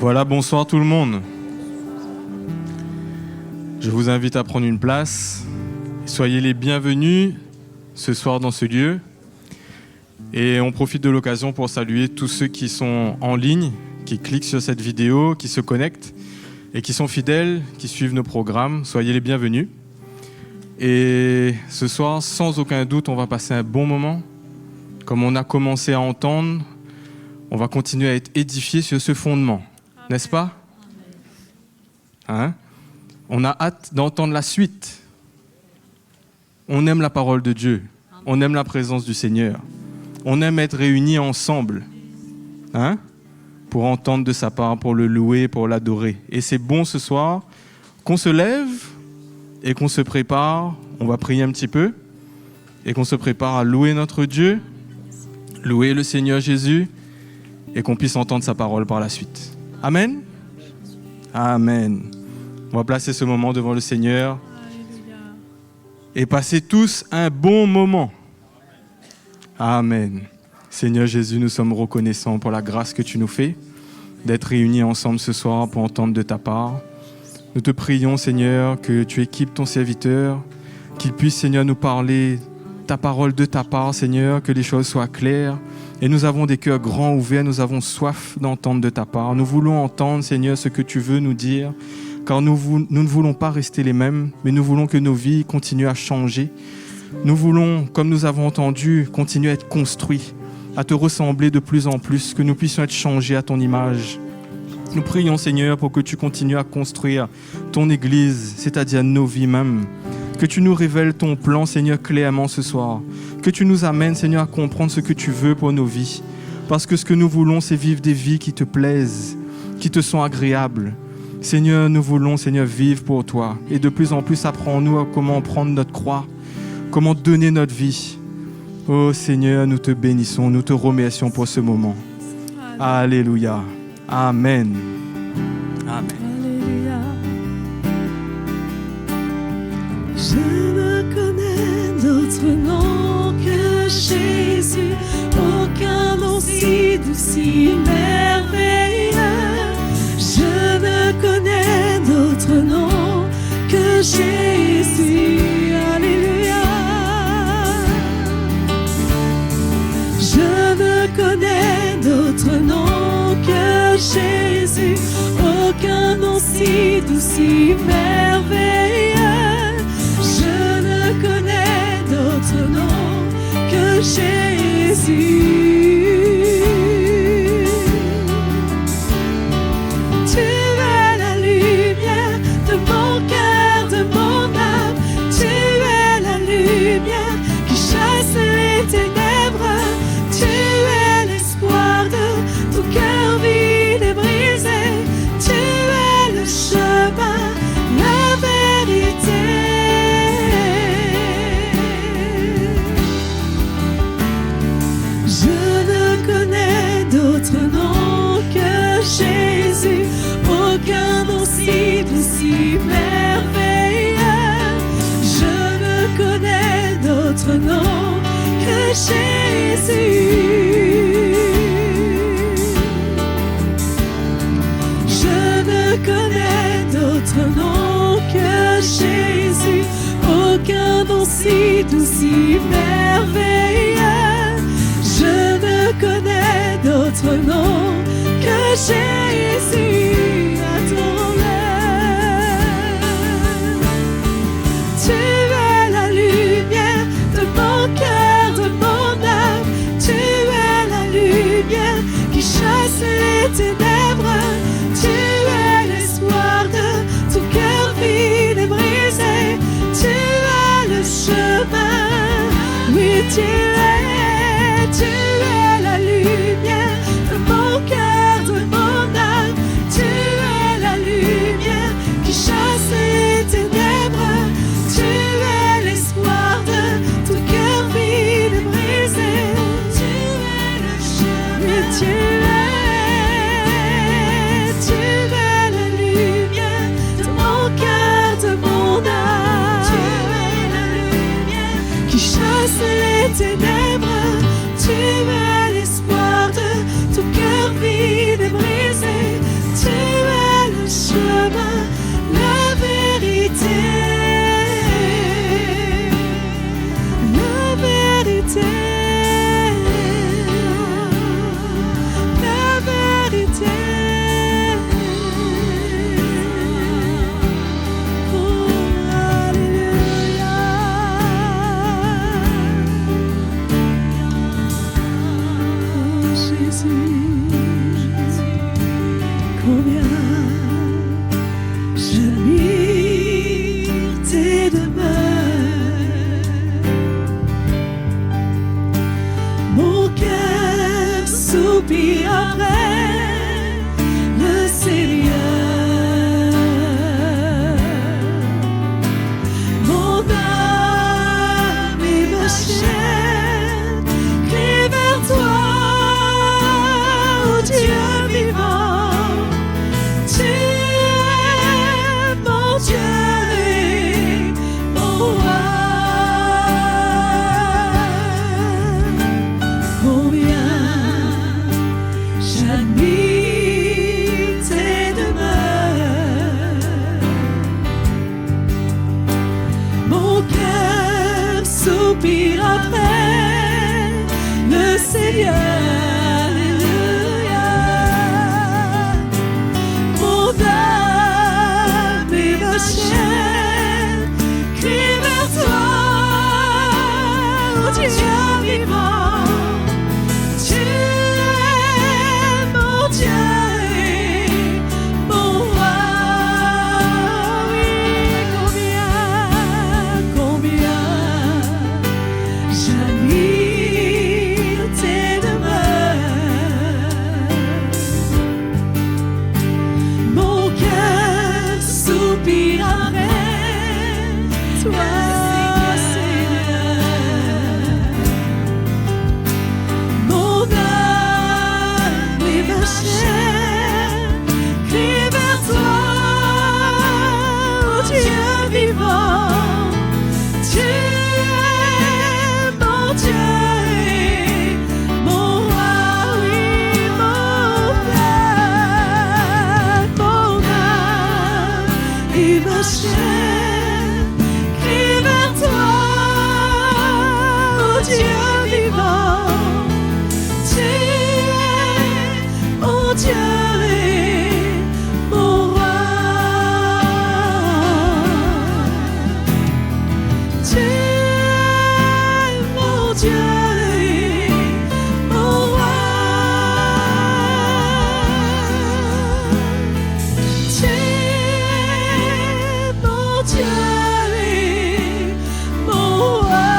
Voilà, bonsoir tout le monde. Je vous invite à prendre une place. Soyez les bienvenus ce soir dans ce lieu. Et on profite de l'occasion pour saluer tous ceux qui sont en ligne, qui cliquent sur cette vidéo, qui se connectent et qui sont fidèles, qui suivent nos programmes. Soyez les bienvenus. Et ce soir, sans aucun doute, on va passer un bon moment. Comme on a commencé à entendre, on va continuer à être édifiés sur ce fondement. N'est-ce pas ? Hein ? On a hâte d'entendre la suite. On aime la parole de Dieu. On aime la présence du Seigneur. On aime être réunis ensemble. Hein ? Pour entendre de sa part, pour le louer, pour l'adorer. Et c'est bon ce soir qu'on se lève et qu'on se prépare. On va prier un petit peu. Et qu'on se prépare à louer notre Dieu, louer le Seigneur Jésus, et qu'on puisse entendre sa parole par la suite. Amen. Amen. On va placer ce moment devant le Seigneur et passer tous un bon moment. Amen. Seigneur Jésus, nous sommes reconnaissants pour la grâce que tu nous fais d'être réunis ensemble ce soir pour entendre de ta part. Nous te prions, Seigneur, que tu équipes ton serviteur, qu'il puisse, Seigneur, nous parler ta parole de ta part, Seigneur, que les choses soient claires. Et nous avons des cœurs grands ouverts, nous avons soif d'entendre de ta part. Nous voulons entendre, Seigneur, ce que tu veux nous dire, car nous ne voulons pas rester les mêmes, mais nous voulons que nos vies continuent à changer. Nous voulons, comme nous avons entendu, continuer à être construits, à te ressembler de plus en plus, que nous puissions être changés à ton image. Nous prions, Seigneur, pour que tu continues à construire ton Église, c'est-à-dire nos vies mêmes. Que tu nous révèles ton plan, Seigneur, clairement ce soir. Que tu nous amènes, Seigneur, à comprendre ce que tu veux pour nos vies. Parce que ce que nous voulons, c'est vivre des vies qui te plaisent, qui te sont agréables. Seigneur, nous voulons, Seigneur, vivre pour toi. Et de plus en plus, apprends-nous à comment prendre notre croix, comment donner notre vie. Oh Seigneur, nous te bénissons, nous te remercions pour ce moment. Alléluia. Amen. Amen. Je ne connais d'autre nom que Jésus, aucun nom si doux, si merveilleux. Je ne connais d'autre nom que Jésus, alléluia. Je ne connais d'autre nom que Jésus, aucun nom si doux, si merveilleux. Je ne connais d'autre nom que Jésus. Tu es la lumière de mon cœur, de mon âme. Tu es la lumière qui chasse les ténèbres. Tu es l'espoir de tout cœur vide et brisé. Tu es le chemin, la vérité. D'autre nom que Jésus, aucun nom si doux, si merveilleux. Je ne connais d'autre nom que Jésus. Je ne connais d'autre nom que Jésus, aucun nom si doux, si merveilleux. Je ne connais d'autre nom que Jésus, attends-le. Tu es la lumière de mon cœur, de mon âme. Tu es la lumière qui chasse les ténèbres. Tu es l'espoir de tout cœur vide et brisé. Tu es le chemin, oui tu es la lumière de mon cœur, de mon âme. Tu es la lumière qui chasse les ténèbres. Tu es l'espoir de tout cœur vide et brisé. Tu es le chemin. Tu es la lumière de mon cœur, de mon âme. Tu es la lumière qui chasse les ténèbres. Tu es combien j'admire tes demeures. Mon cœur soupire après le Seigneur. Mon âme et ma chair crient vers toi, ô Dieu vivant. Tu es mon Dieu et mon roi. Combien j'admire tes demeures. Mon cœur soupire après le Seigneur. Alléluia. Mon âme et ma chair crient vers toi, ô Dieu vivant. Tu es mon Dieu et mon roi. Oui, combien j'admire tes demeures. Mon cœur soupire après toi, Seigneur. Mon âme et ma chair crient vers toi, ô Dieu vivant. Tu es mon Dieu et mon roi. Oui, mon âme et ma chair crient vers toi, ô Dieu vivant. Tu es mon Dieu et mon roi. Tu es mon Dieu et mon roi. Tu es mon Dieu et mon roi.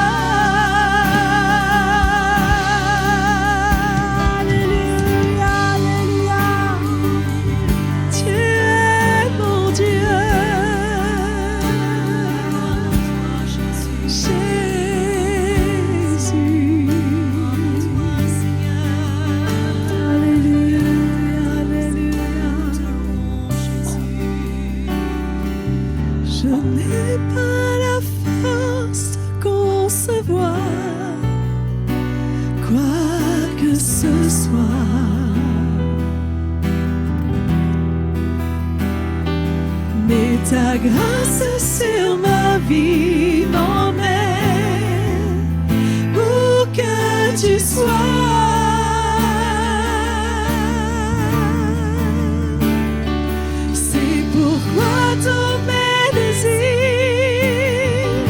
Alléluia, alléluia. Tu es mon Dieu. Jésus. Alléluia, alléluia. Je n'ai pas la force de concevoir quoi que ce soit, mais ta grâce sur ma vie m'emmène où que tu sois. C'est pourquoi tous mes désirs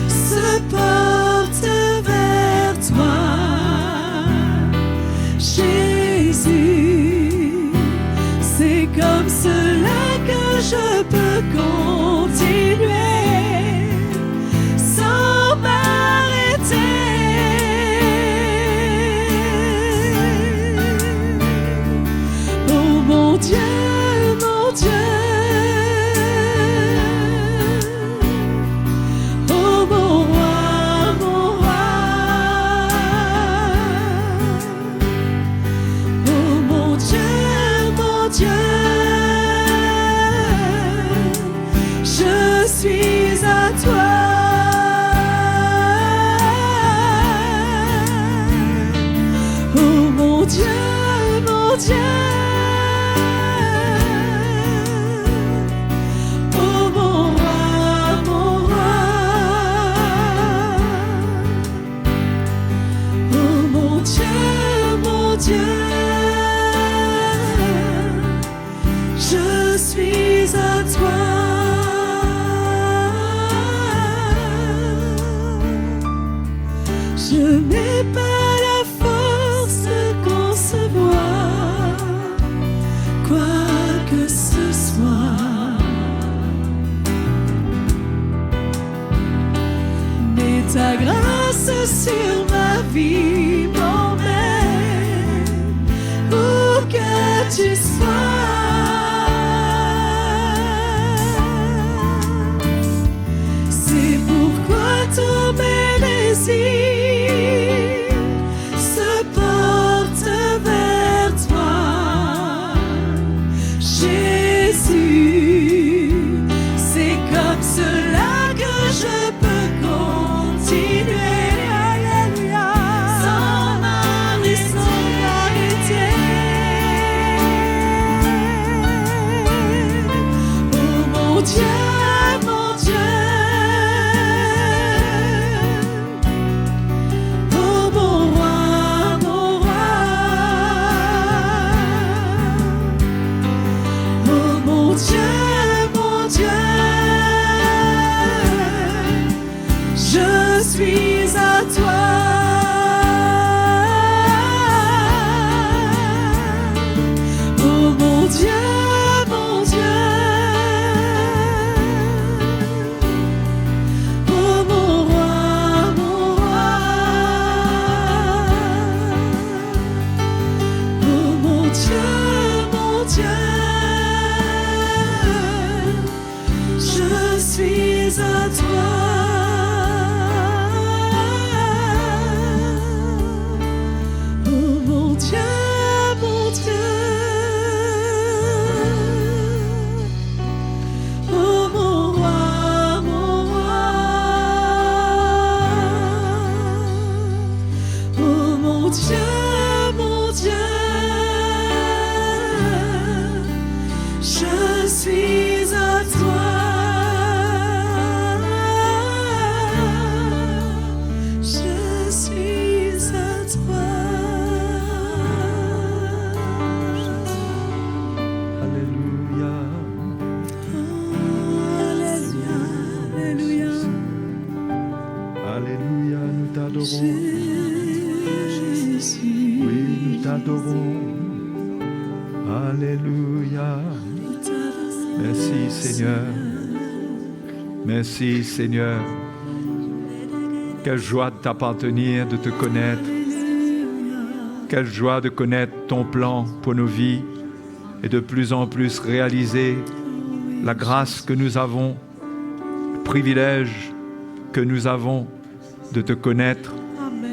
se portent vers toi, Jésus. C'est comme cela que je peux continuer sans m'arrêter. Oh mon Dieu, mon Dieu. Oh mon roi, mon roi. Oh mon Dieu, mon Dieu. Je suis à toi. Oh mon Dieu, mon Dieu. Oh mon roi, mon roi. Oh mon Dieu, mon Dieu. Je suis à toi. Je n'ai pas la force de concevoir quoi sur ma vie m'emmène où que tu sois. C'est pourquoi tous mes désirs se portent vers toi, Jésus. C'est comme cela que je peux continuer, alléluia, sans m'arrêter, sans m'arrêter. Oh mon Dieu, mon Dieu, oh mon roi, mon roi, oh mon Dieu, mon Dieu. Je suis à toi. Oh mon Dieu, mon Dieu. Oh mon roi, mon roi. Oh mon Dieu, mon Dieu. Je suis à toi. Merci Seigneur. Quelle joie de t'appartenir, de te connaître. Quelle joie de connaître ton plan pour nos vies et de plus en plus réaliser la grâce que nous avons, le privilège que nous avons de te connaître,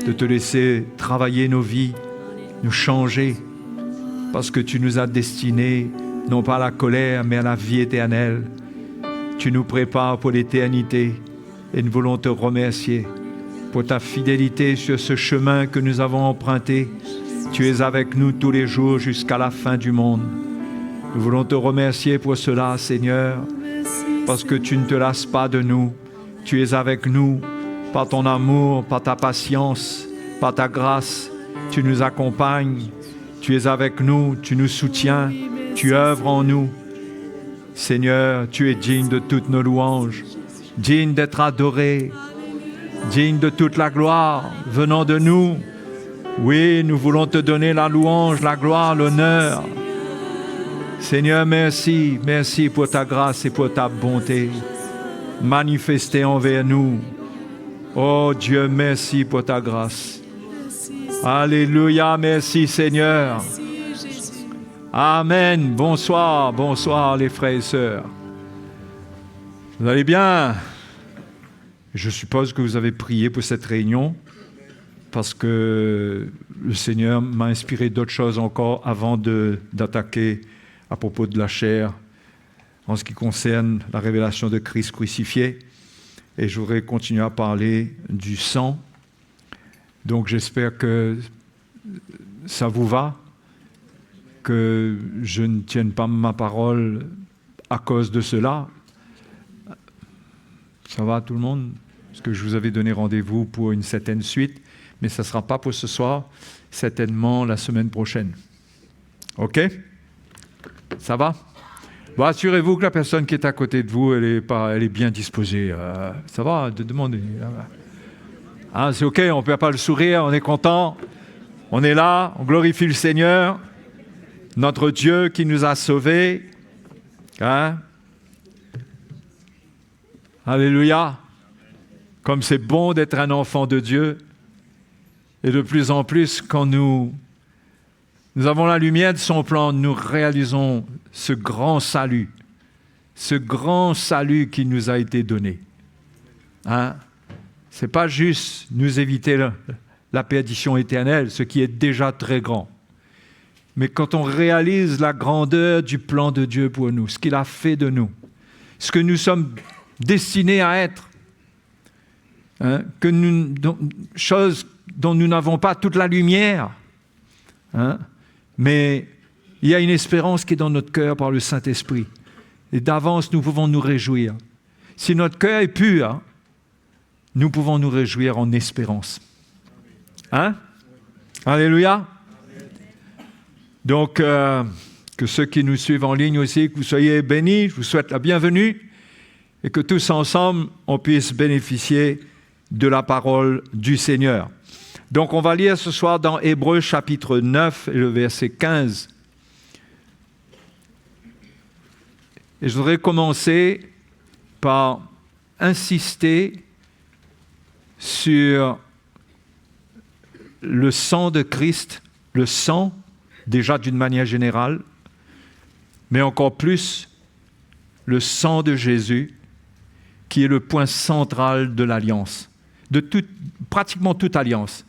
de te laisser travailler nos vies, nous changer, parce que tu nous as destinés non pas à la colère mais à la vie éternelle. Tu nous prépares pour l'éternité et nous voulons te remercier pour ta fidélité sur ce chemin que nous avons emprunté. Tu es avec nous tous les jours jusqu'à la fin du monde. Nous voulons te remercier pour cela, Seigneur, parce que tu ne te lasses pas de nous. Tu es avec nous par ton amour, par ta patience, par ta grâce. Tu nous accompagnes, tu es avec nous, tu nous soutiens, tu œuvres en nous. Seigneur, tu es digne de toutes nos louanges, digne d'être adoré, digne de toute la gloire venant de nous. Oui, nous voulons te donner la louange, la gloire, l'honneur. Seigneur, merci, merci pour ta grâce et pour ta bonté manifestée envers nous. Oh Dieu, merci pour ta grâce. Alléluia, merci Seigneur. Amen. Bonsoir, bonsoir les frères et sœurs. Vous allez bien? Je suppose que vous avez prié pour cette réunion parce que le Seigneur m'a inspiré d'autres choses encore avant d'attaquer à propos de la chair en ce qui concerne la révélation de Christ crucifié. Et je voudrais continuer à parler du sang. Donc j'espère que ça vous va, que je ne tienne pas ma parole à cause de cela. Ça va tout le monde? Parce que je vous avais donné rendez-vous pour une certaine suite, mais ça ne sera pas pour ce soir, certainement la semaine prochaine. OK? Ça va? Bon, assurez-vous que la personne qui est à côté de vous, elle est bien disposée. Ça va? Demandez. Hein, c'est OK, on ne perd pas le sourire, on est content. On est là, on glorifie le Seigneur, notre Dieu qui nous a sauvés. Hein? Alléluia. Comme c'est bon d'être un enfant de Dieu. Et de plus en plus, quand nous avons la lumière de son plan, nous réalisons ce grand salut qui nous a été donné. Hein? Ce n'est pas juste nous éviter la perdition éternelle, ce qui est déjà très grand. Mais quand on réalise la grandeur du plan de Dieu pour nous, ce qu'il a fait de nous, ce que nous sommes destinés à être, hein, choses dont nous n'avons pas toute la lumière, hein, mais il y a une espérance qui est dans notre cœur par le Saint-Esprit. Et d'avance, nous pouvons nous réjouir. Si notre cœur est pur, nous pouvons nous réjouir en espérance. Hein? Alléluia! Donc, que ceux qui nous suivent en ligne aussi, que vous soyez bénis, je vous souhaite la bienvenue et que tous ensemble, on puisse bénéficier de la parole du Seigneur. Donc, on va lire ce soir dans Hébreux chapitre 9 et le verset 15. Et je voudrais commencer par insister sur le sang de Christ, le sang, déjà d'une manière générale, mais encore plus le sang de Jésus, qui est le point central de l'alliance, de pratiquement toute alliance.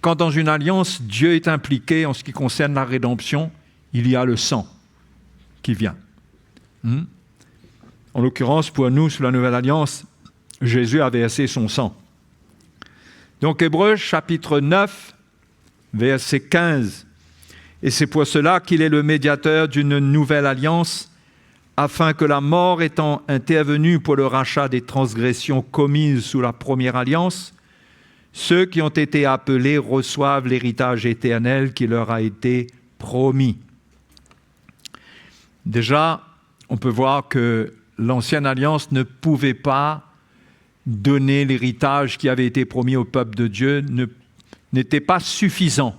Quand dans une alliance, Dieu est impliqué en ce qui concerne la rédemption, il y a le sang qui vient. En l'occurrence, pour nous, sous la nouvelle alliance, Jésus a versé son sang. Donc, Hébreux chapitre 9, verset 15. Et c'est pour cela qu'il est le médiateur d'une nouvelle alliance, afin que la mort étant intervenue pour le rachat des transgressions commises sous la première alliance, ceux qui ont été appelés reçoivent l'héritage éternel qui leur a été promis. Déjà, on peut voir que l'ancienne alliance ne pouvait pas donner l'héritage qui avait été promis au peuple de Dieu, n'était pas suffisant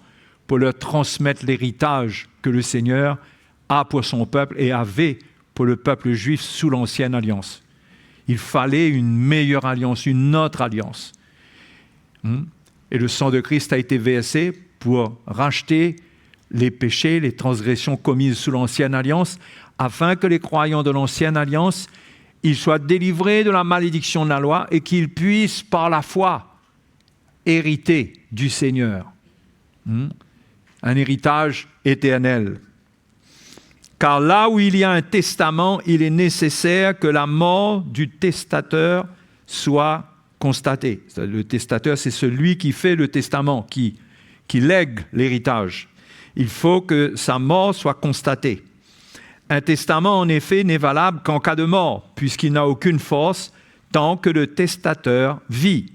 pour leur transmettre l'héritage que le Seigneur a pour son peuple et avait pour le peuple juif sous l'ancienne alliance. Il fallait une meilleure alliance, une autre alliance. Et le sang de Christ a été versé pour racheter les péchés, les transgressions commises sous l'ancienne alliance, afin que les croyants de l'ancienne alliance, ils soient délivrés de la malédiction de la loi et qu'ils puissent, par la foi, hériter du Seigneur. Un héritage éternel. Car là où il y a un testament, il est nécessaire que la mort du testateur soit constatée. Le testateur, c'est celui qui fait le testament, qui lègue l'héritage. Il faut que sa mort soit constatée. Un testament, en effet, n'est valable qu'en cas de mort, puisqu'il n'a aucune force tant que le testateur vit.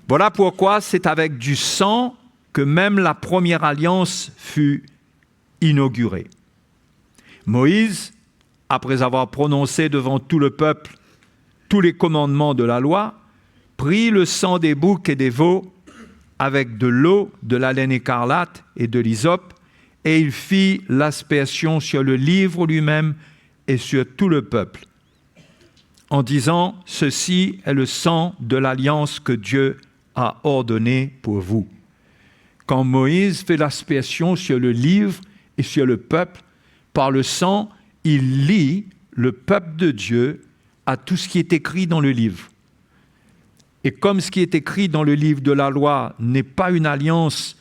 Voilà pourquoi c'est avec du sang que même la première alliance fut inaugurée. Moïse, après avoir prononcé devant tout le peuple tous les commandements de la loi, prit le sang des boucs et des veaux avec de l'eau, de la laine écarlate et de l'hysope, et il fit l'aspersion sur le livre lui-même et sur tout le peuple, en disant « Ceci est le sang de l'alliance que Dieu a ordonné pour vous. » Quand Moïse fait l'aspersion sur le livre et sur le peuple, par le sang, il lie le peuple de Dieu à tout ce qui est écrit dans le livre. Et comme ce qui est écrit dans le livre de la loi n'est pas une alliance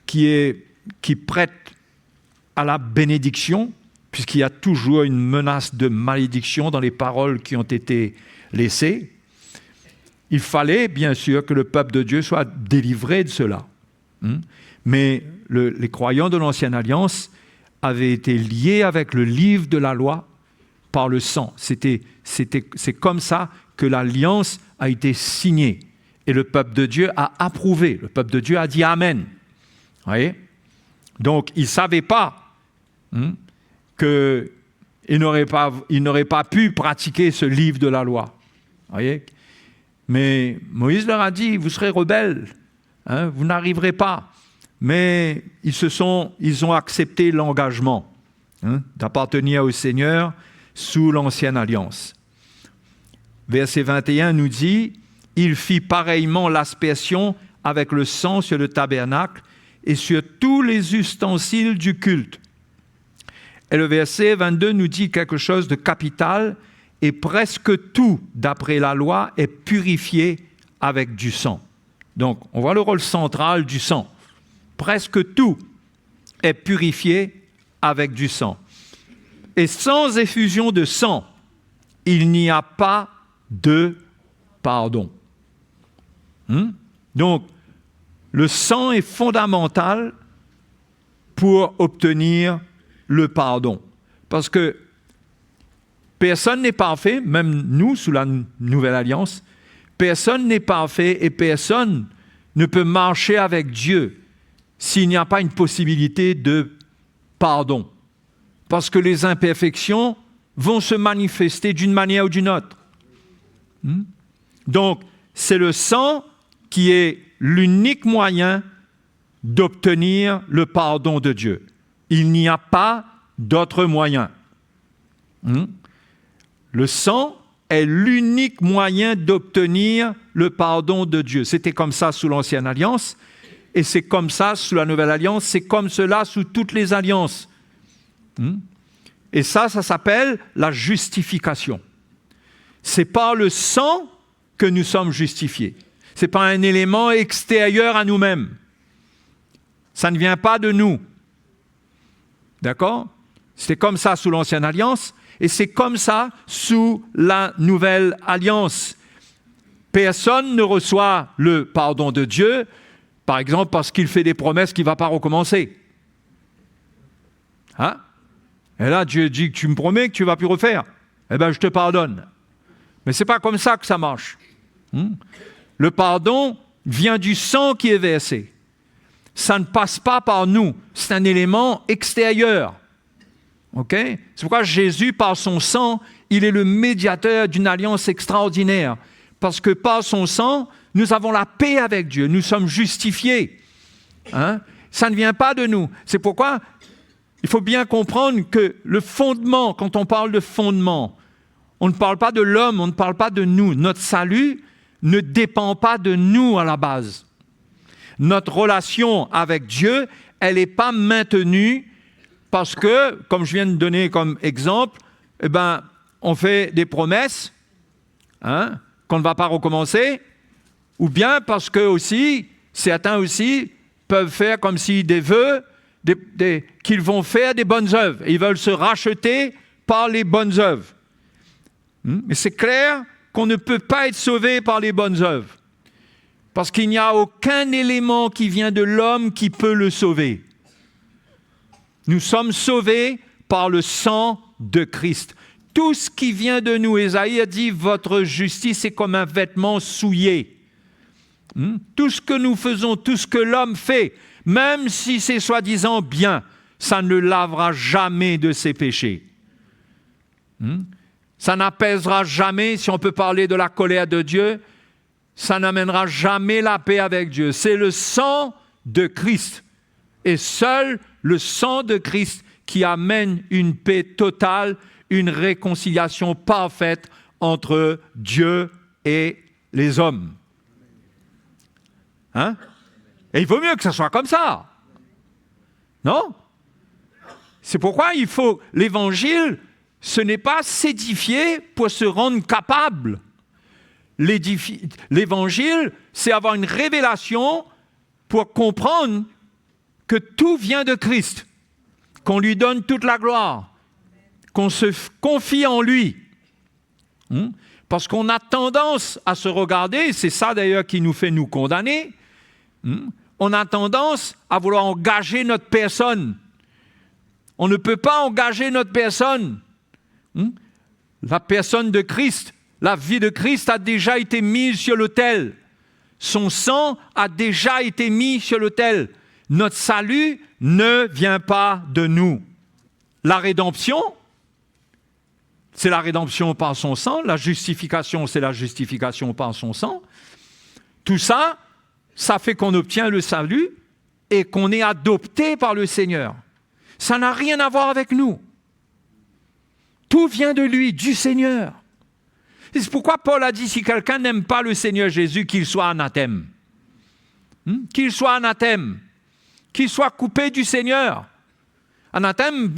qui prête à la bénédiction, puisqu'il y a toujours une menace de malédiction dans les paroles qui ont été laissées, il fallait bien sûr que le peuple de Dieu soit délivré de cela. Mais les croyants de l'Ancienne Alliance avaient été liés avec le livre de la loi par le sang. C'est comme ça que l'alliance a été signée. Et le peuple de Dieu a approuvé. Le peuple de Dieu a dit Amen. Vous voyez ? Donc, ils ne savaient pas qu'ils n'auraient pas pu pratiquer ce livre de la loi. Vous voyez ? Mais Moïse leur a dit, vous serez rebelles, vous n'arriverez pas. Mais ils ont accepté l'engagement d'appartenir au Seigneur sous l'ancienne alliance. Verset 21 nous dit, « il fit pareillement l'aspersion avec le sang sur le tabernacle et sur tous les ustensiles du culte. Et le verset 22 nous dit quelque chose de capital. Et presque tout, d'après la loi, est purifié avec du sang. Donc, on voit le rôle central du sang. Presque tout est purifié avec du sang. Et sans effusion de sang, il n'y a pas de pardon. Donc, le sang est fondamental pour obtenir le pardon. Parce que personne n'est parfait, même nous, sous la Nouvelle Alliance, personne n'est parfait et personne ne peut marcher avec Dieu s'il n'y a pas une possibilité de pardon. Parce que les imperfections vont se manifester d'une manière ou d'une autre. Donc, c'est le sang qui est l'unique moyen d'obtenir le pardon de Dieu. Il n'y a pas d'autre moyen. Le sang est l'unique moyen d'obtenir le pardon de Dieu. C'était comme ça sous l'Ancienne Alliance, et c'est comme ça sous la Nouvelle Alliance, c'est comme cela sous toutes les alliances. Et ça s'appelle la justification. C'est par le sang que nous sommes justifiés. Ce n'est pas un élément extérieur à nous-mêmes. Ça ne vient pas de nous. D'accord? C'était comme ça sous l'Ancienne Alliance, et c'est comme ça sous la Nouvelle Alliance. Personne ne reçoit le pardon de Dieu, par exemple parce qu'il fait des promesses qu'il ne va pas recommencer. Et là, Dieu dit que tu me promets que tu ne vas plus refaire. Eh bien, je te pardonne. Mais ce n'est pas comme ça que ça marche. Le pardon vient du sang qui est versé. Ça ne passe pas par nous. C'est un élément extérieur. Okay? C'est pourquoi Jésus, par son sang, il est le médiateur d'une alliance extraordinaire. Parce que par son sang, nous avons la paix avec Dieu. Nous sommes justifiés. Ça ne vient pas de nous. C'est pourquoi il faut bien comprendre que le fondement, quand on parle de fondement, on ne parle pas de l'homme, on ne parle pas de nous. Notre salut ne dépend pas de nous à la base. Notre relation avec Dieu, elle n'est pas maintenue parce que, comme je viens de donner comme exemple, on fait des promesses qu'on ne va pas recommencer, ou bien parce que aussi, certains aussi peuvent faire comme si des vœux, qu'ils vont faire des bonnes œuvres. Ils veulent se racheter par les bonnes œuvres. Mais c'est clair qu'on ne peut pas être sauvé par les bonnes œuvres. Parce qu'il n'y a aucun élément qui vient de l'homme qui peut le sauver. Nous sommes sauvés par le sang de Christ. Tout ce qui vient de nous, Ésaïe a dit, votre justice est comme un vêtement souillé. Tout ce que nous faisons, tout ce que l'homme fait, même si c'est soi-disant bien, ça ne lavera jamais de ses péchés. Ça n'apaisera jamais, si on peut parler de la colère de Dieu, ça n'amènera jamais la paix avec Dieu. C'est le sang de Christ. Et seul le sang de Christ qui amène une paix totale, une réconciliation parfaite entre Dieu et les hommes. Et il vaut mieux que ça soit comme ça. Non? C'est pourquoi il faut... L'évangile, ce n'est pas s'édifier pour se rendre capable. L'évangile, c'est avoir une révélation pour comprendre que tout vient de Christ, qu'on lui donne toute la gloire, qu'on se confie en lui. Parce qu'on a tendance à se regarder, et c'est ça d'ailleurs qui nous fait nous condamner, on a tendance à vouloir engager notre personne. On ne peut pas engager notre personne. La personne de Christ, la vie de Christ a déjà été mise sur l'autel. Son sang a déjà été mis sur l'autel. Notre salut ne vient pas de nous. La rédemption, c'est la rédemption par son sang. La justification, c'est la justification par son sang. Tout ça, ça fait qu'on obtient le salut et qu'on est adopté par le Seigneur. Ça n'a rien à voir avec nous. Tout vient de lui, du Seigneur. C'est pourquoi Paul a dit, si quelqu'un n'aime pas le Seigneur Jésus, qu'il soit anathème. Qu'il soit anathème. Qu'il soit coupé du Seigneur. Anathème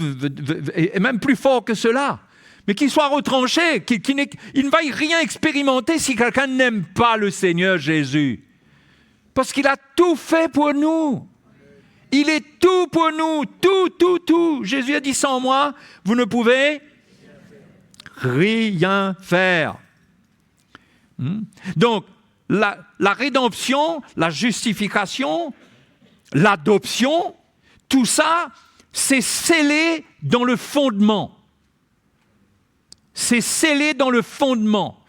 est même plus fort que cela. Mais qu'il soit retranché, qu'il ne vaille rien expérimenter si quelqu'un n'aime pas le Seigneur Jésus. Parce qu'il a tout fait pour nous. Il est tout pour nous. Tout. Jésus a dit, sans moi, vous ne pouvez rien faire. Donc, la rédemption, la justification, l'adoption, tout ça, c'est scellé dans le fondement. C'est scellé dans le fondement.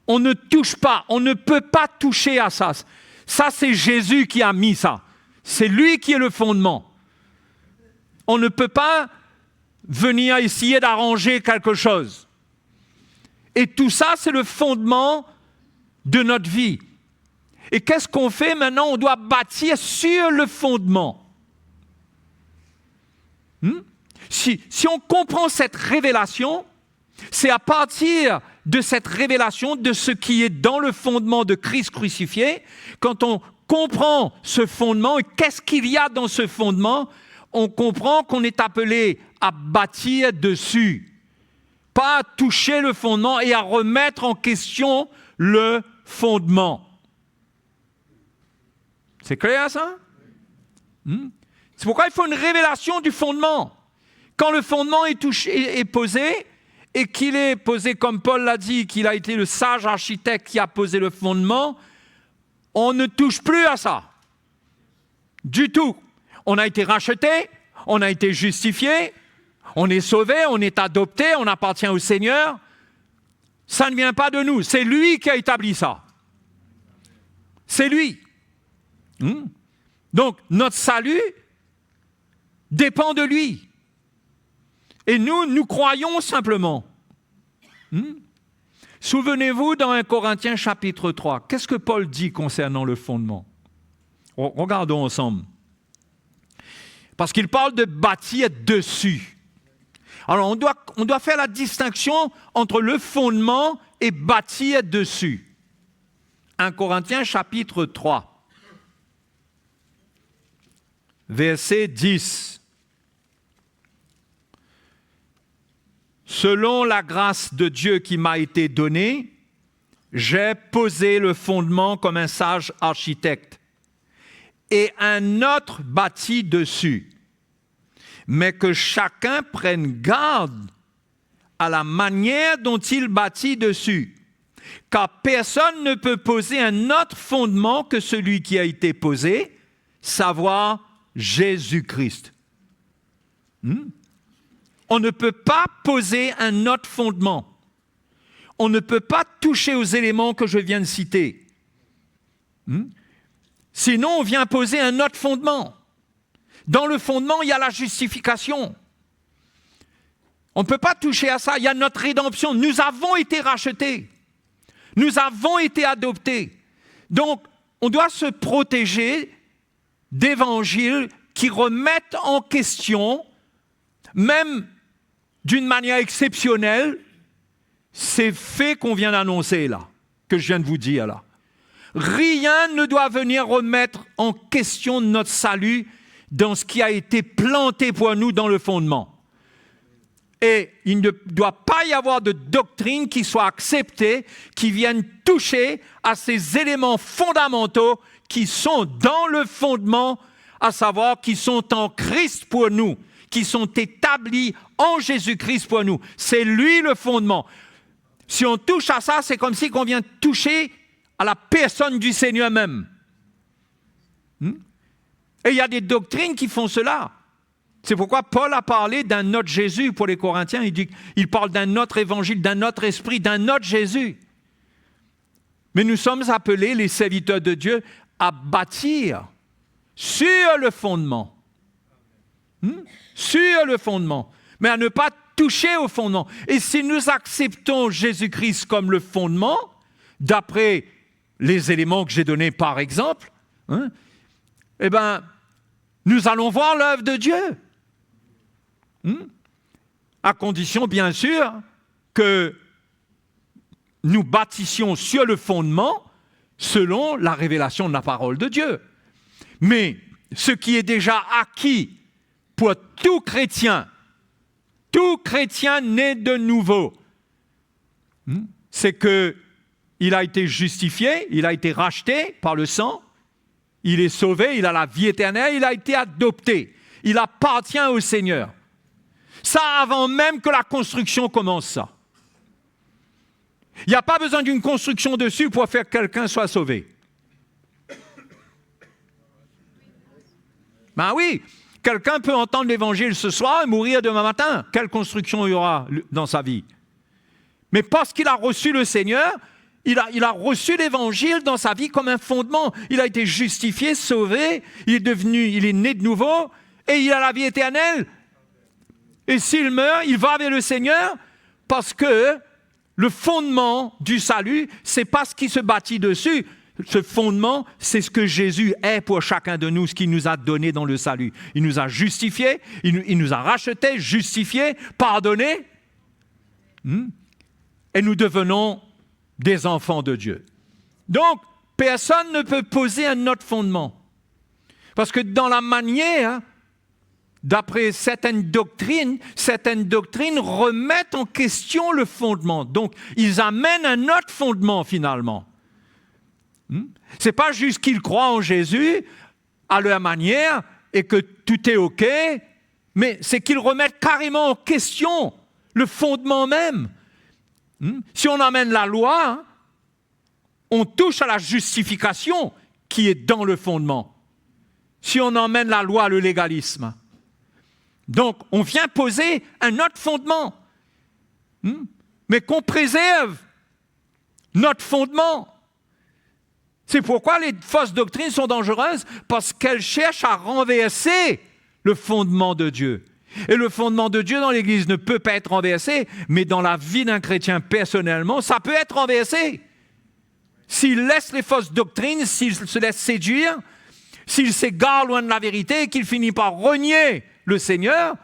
On ne touche pas, on ne peut pas toucher à ça. Ça, c'est Jésus qui a mis ça. C'est lui qui est le fondement. On ne peut pas venir essayer d'arranger quelque chose. Et tout ça, c'est le fondement de notre vie. Et qu'est-ce qu'on fait maintenant? On doit bâtir sur le fondement. Si on comprend cette révélation, c'est à partir de cette révélation de ce qui est dans le fondement de Christ crucifié, quand on comprend ce fondement et qu'est-ce qu'il y a dans ce fondement, on comprend qu'on est appelé à bâtir dessus, pas à toucher le fondement et à remettre en question le fondement. C'est clair ça? C'est pourquoi il faut une révélation du fondement. Quand le fondement est posé, et qu'il est posé, comme Paul l'a dit, qu'il a été le sage architecte qui a posé le fondement, on ne touche plus à ça. Du tout. On a été racheté, on a été justifié, on est sauvé, on est adopté, on appartient au Seigneur. Ça ne vient pas de nous, c'est lui qui a établi ça. C'est lui. Donc, notre salut dépend de lui. Et nous croyons simplement. Souvenez-vous dans 1 Corinthiens chapitre 3, qu'est-ce que Paul dit concernant le fondement? Regardons ensemble. Parce qu'il parle de bâtir dessus. Alors on doit faire la distinction entre le fondement et bâtir dessus. 1 Corinthiens chapitre 3, verset 10. Selon la grâce de Dieu qui m'a été donnée, j'ai posé le fondement comme un sage architecte et un autre bâtit dessus. Mais que chacun prenne garde à la manière dont il bâtit dessus, car personne ne peut poser un autre fondement que celui qui a été posé, savoir Jésus-Christ. On ne peut pas poser un autre fondement. On ne peut pas toucher aux éléments que je viens de citer. Sinon, on vient poser un autre fondement. Dans le fondement, il y a la justification. On ne peut pas toucher à ça. Il y a notre rédemption. Nous avons été rachetés. Nous avons été adoptés. Donc, on doit se protéger d'évangiles qui remettent en question, même d'une manière exceptionnelle, ces faits qu'on vient d'annoncer là, que je viens de vous dire là. Rien ne doit venir remettre en question notre salut dans ce qui a été planté pour nous dans le fondement. Et il ne doit pas y avoir de doctrine qui soit acceptée, qui vienne toucher à ces éléments fondamentaux qui sont dans le fondement, à savoir qui sont en Christ pour nous, qui sont établis en Jésus-Christ pour nous. C'est lui le fondement. Si on touche à ça, c'est comme si on vient toucher à la personne du Seigneur même. Et il y a des doctrines qui font cela. C'est pourquoi Paul a parlé d'un autre Jésus pour les Corinthiens. Il parle d'un autre évangile, d'un autre esprit, d'un autre Jésus. Mais nous sommes appelés, les serviteurs de Dieu, à bâtir sur le fondement. Sur le fondement. Mais à ne pas toucher au fondement. Et si nous acceptons Jésus-Christ comme le fondement, d'après les éléments que j'ai donnés par exemple, eh bien, nous allons voir l'œuvre de Dieu. À condition, bien sûr, que nous bâtissions sur le fondement selon la révélation de la parole de Dieu. Mais ce qui est déjà acquis pour tout chrétien né de nouveau, c'est qu'il a été justifié, il a été racheté par le sang, il est sauvé, il a la vie éternelle, il a été adopté, il appartient au Seigneur. Ça avant même que la construction commence, ça. Il n'y a pas besoin d'une construction dessus pour faire que quelqu'un soit sauvé. Ben oui, quelqu'un peut entendre l'évangile ce soir et mourir demain matin. Quelle construction il y aura dans sa vie? Mais parce qu'il a reçu le Seigneur, il a reçu l'évangile dans sa vie comme un fondement. Il a été justifié, sauvé, il est né de nouveau et il a la vie éternelle. Et s'il meurt, il va avec le Seigneur parce que le fondement du salut, c'est pas ce qui se bâtit dessus. Ce fondement, c'est ce que Jésus est pour chacun de nous, ce qu'il nous a donné dans le salut. Il nous a justifiés, il nous a rachetés, justifiés, pardonnés. Et nous devenons des enfants de Dieu. Donc, personne ne peut poser un autre fondement. Parce que dans la manière, d'après certaines doctrines remettent en question le fondement. Donc, ils amènent un autre fondement finalement. Ce n'est pas juste qu'ils croient en Jésus à leur manière et que tout est OK, mais c'est qu'ils remettent carrément en question le fondement même. Si on amène la loi, on touche à la justification qui est dans le fondement. Si on emmène la loi, le légalisme. Donc, on vient poser un autre fondement. Mais qu'on préserve notre fondement. C'est pourquoi les fausses doctrines sont dangereuses, parce qu'elles cherchent à renverser le fondement de Dieu. Et le fondement de Dieu dans l'Église ne peut pas être renversé, mais dans la vie d'un chrétien personnellement, ça peut être renversé. S'il laisse les fausses doctrines, s'il se laisse séduire, s'il s'égare loin de la vérité et qu'il finit par renier le Seigneur,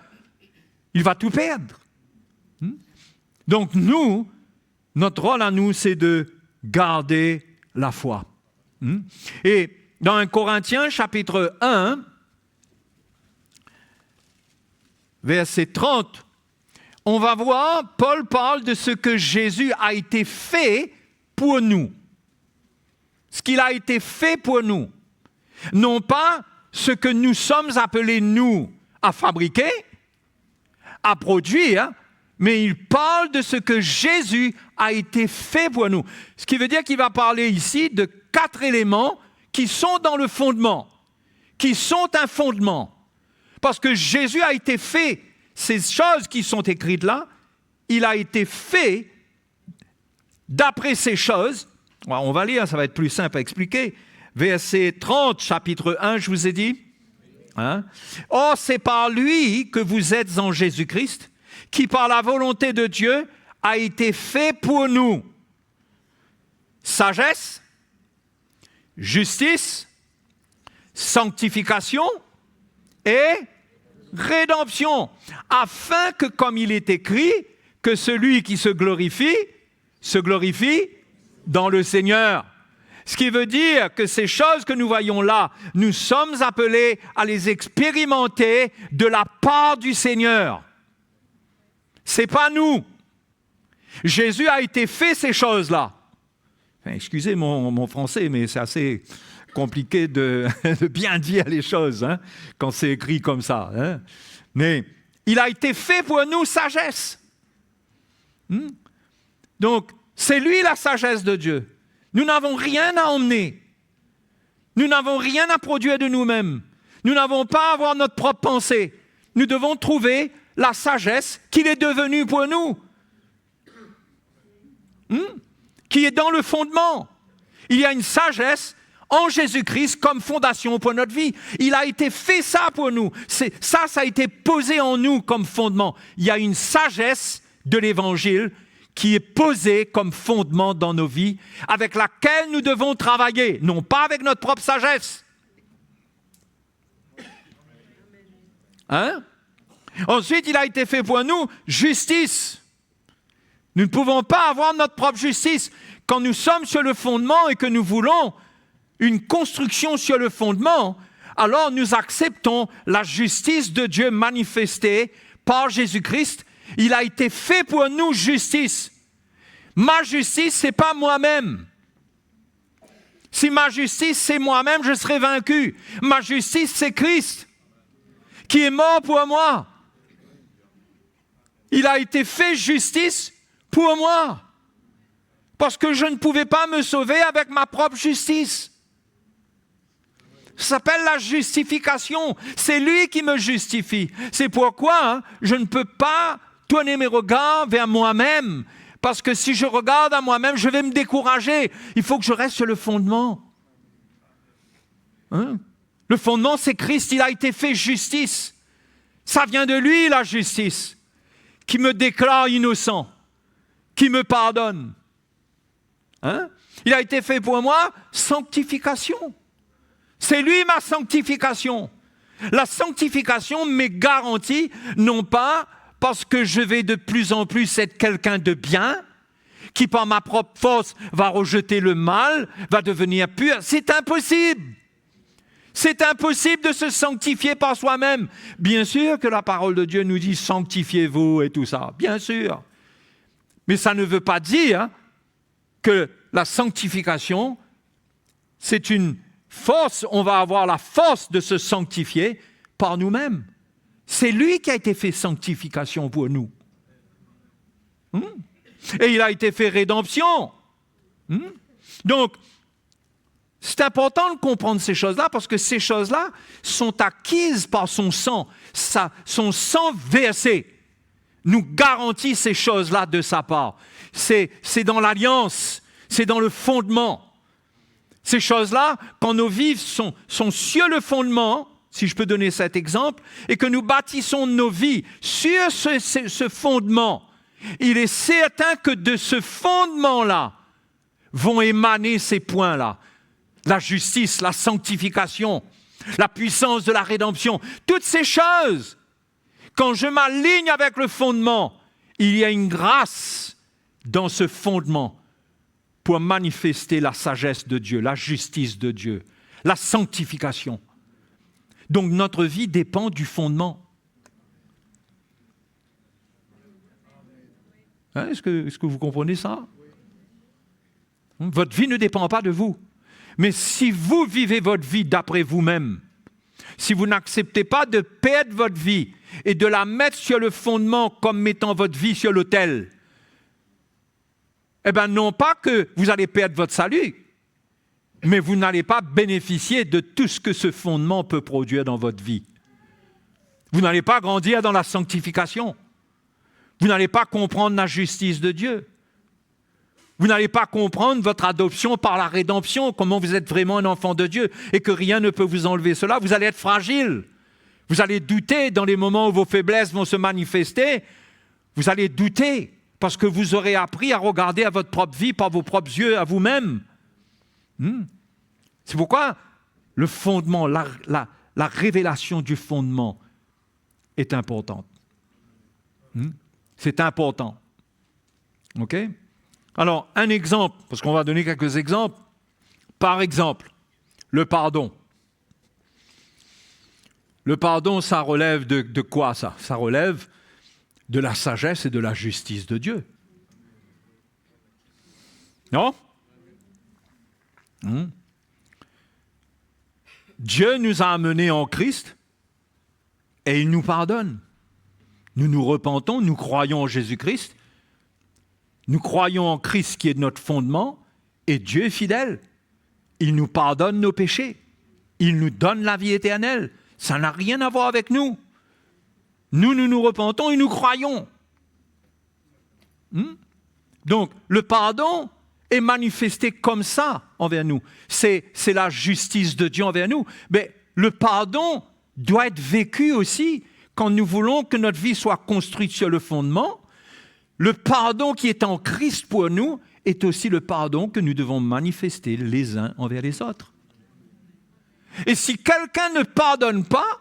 il va tout perdre. Donc nous, notre rôle à nous, c'est de garder la foi. Et dans 1 Corinthiens, chapitre 1, verset 30, on va voir, Paul parle de ce que Jésus a été fait pour nous. Ce qu'il a été fait pour nous. Non pas ce que nous sommes appelés, nous, à fabriquer, à produire, mais il parle de ce que Jésus a été fait pour nous. Ce qui veut dire qu'il va parler ici de 4 éléments qui sont dans le fondement, qui sont un fondement. Parce que Jésus a été fait, ces choses qui sont écrites là, il a été fait d'après ces choses. On va lire, ça va être plus simple à expliquer. Verset 30, chapitre 1, je vous ai dit. Or, c'est par lui que vous êtes en Jésus-Christ, qui par la volonté de Dieu a été fait pour nous. Sagesse, justice, sanctification et rédemption, afin que, comme il est écrit, que celui qui se glorifie dans le Seigneur. Ce qui veut dire que ces choses que nous voyons là, nous sommes appelés à les expérimenter de la part du Seigneur. C'est pas nous. Jésus a été fait ces choses-là. Enfin, excusez mon français, mais c'est assez compliqué de bien dire les choses quand c'est écrit comme ça. Mais il a été fait pour nous sagesse. Donc, c'est lui la sagesse de Dieu. Nous n'avons rien à emmener. Nous n'avons rien à produire de nous-mêmes. Nous n'avons pas à avoir notre propre pensée. Nous devons trouver la sagesse qu'il est devenu pour nous. Qui est dans le fondement. Il y a une sagesse en Jésus-Christ comme fondation pour notre vie. Il a été fait ça pour nous. Ça a été posé en nous comme fondement. Il y a une sagesse de l'Évangile qui est posée comme fondement dans nos vies, avec laquelle nous devons travailler, non pas avec notre propre sagesse. Ensuite, il a été fait pour nous justice. Nous ne pouvons pas avoir notre propre justice. Quand nous sommes sur le fondement et que nous voulons une construction sur le fondement, alors nous acceptons la justice de Dieu manifestée par Jésus-Christ. Il a été fait pour nous justice. Ma justice, ce n'est pas moi-même. Si ma justice, c'est moi-même, je serai vaincu. Ma justice, c'est Christ, qui est mort pour moi. Il a été fait justice pour moi. Parce que je ne pouvais pas me sauver avec ma propre justice. Ça s'appelle la justification. C'est lui qui me justifie. C'est pourquoi je ne peux pas tourner mes regards vers moi-même. Parce que si je regarde à moi-même, je vais me décourager. Il faut que je reste sur le fondement. Le fondement, c'est Christ. Il a été fait justice. Ça vient de lui, la justice, qui me déclare innocent, qui me pardonne. Il a été fait pour moi sanctification. C'est lui ma sanctification. La sanctification m'est garantie, non pas parce que je vais de plus en plus être quelqu'un de bien, qui par ma propre force va rejeter le mal, va devenir pur. C'est impossible. C'est impossible de se sanctifier par soi-même. Bien sûr que la parole de Dieu nous dit « sanctifiez-vous » et tout ça, bien sûr. Mais ça ne veut pas dire que la sanctification, c'est une force, on va avoir la force de se sanctifier par nous-mêmes. C'est lui qui a été fait sanctification pour nous. Et il a été fait rédemption. Donc, c'est important de comprendre ces choses-là parce que ces choses-là sont acquises par son sang. Son sang versé nous garantit ces choses-là de sa part. C'est dans l'alliance, c'est dans le fondement. Ces choses-là, quand nos vies sont sur le fondement, si je peux donner cet exemple, et que nous bâtissons nos vies sur ce fondement, il est certain que de ce fondement-là vont émaner ces points-là. La justice, la sanctification, la puissance de la rédemption, toutes ces choses. Quand je m'aligne avec le fondement, il y a une grâce dans ce fondement pour manifester la sagesse de Dieu, la justice de Dieu, la sanctification. Donc notre vie dépend du fondement. Est-ce que vous comprenez ça? Votre vie ne dépend pas de vous. Mais si vous vivez votre vie d'après vous-même, si vous n'acceptez pas de perdre votre vie et de la mettre sur le fondement comme mettant votre vie sur l'autel, eh bien non pas que vous allez perdre votre salut, mais vous n'allez pas bénéficier de tout ce que ce fondement peut produire dans votre vie. Vous n'allez pas grandir dans la sanctification. Vous n'allez pas comprendre la justice de Dieu. Vous n'allez pas comprendre votre adoption par la rédemption, comment vous êtes vraiment un enfant de Dieu et que rien ne peut vous enlever cela. Vous allez être fragile. Vous allez douter dans les moments où vos faiblesses vont se manifester. Vous allez douter parce que vous aurez appris à regarder à votre propre vie par vos propres yeux à vous-même. C'est pourquoi le fondement, la révélation du fondement est importante. C'est important. OK? Alors, un exemple, parce qu'on va donner quelques exemples. Par exemple, le pardon. Le pardon, ça relève de quoi ça? Ça relève de la sagesse et de la justice de Dieu. Non? Dieu nous a amenés en Christ et il nous pardonne. Nous nous repentons, nous croyons en Jésus-Christ, nous croyons en Christ qui est notre fondement et Dieu est fidèle. Il nous pardonne nos péchés. Il nous donne la vie éternelle. Ça n'a rien à voir avec nous. Nous nous repentons et nous croyons. Donc, le pardon est manifesté comme ça envers nous. C'est la justice de Dieu envers nous. Mais le pardon doit être vécu aussi quand nous voulons que notre vie soit construite sur le fondement. Le pardon qui est en Christ pour nous est aussi le pardon que nous devons manifester les uns envers les autres. Et si quelqu'un ne pardonne pas,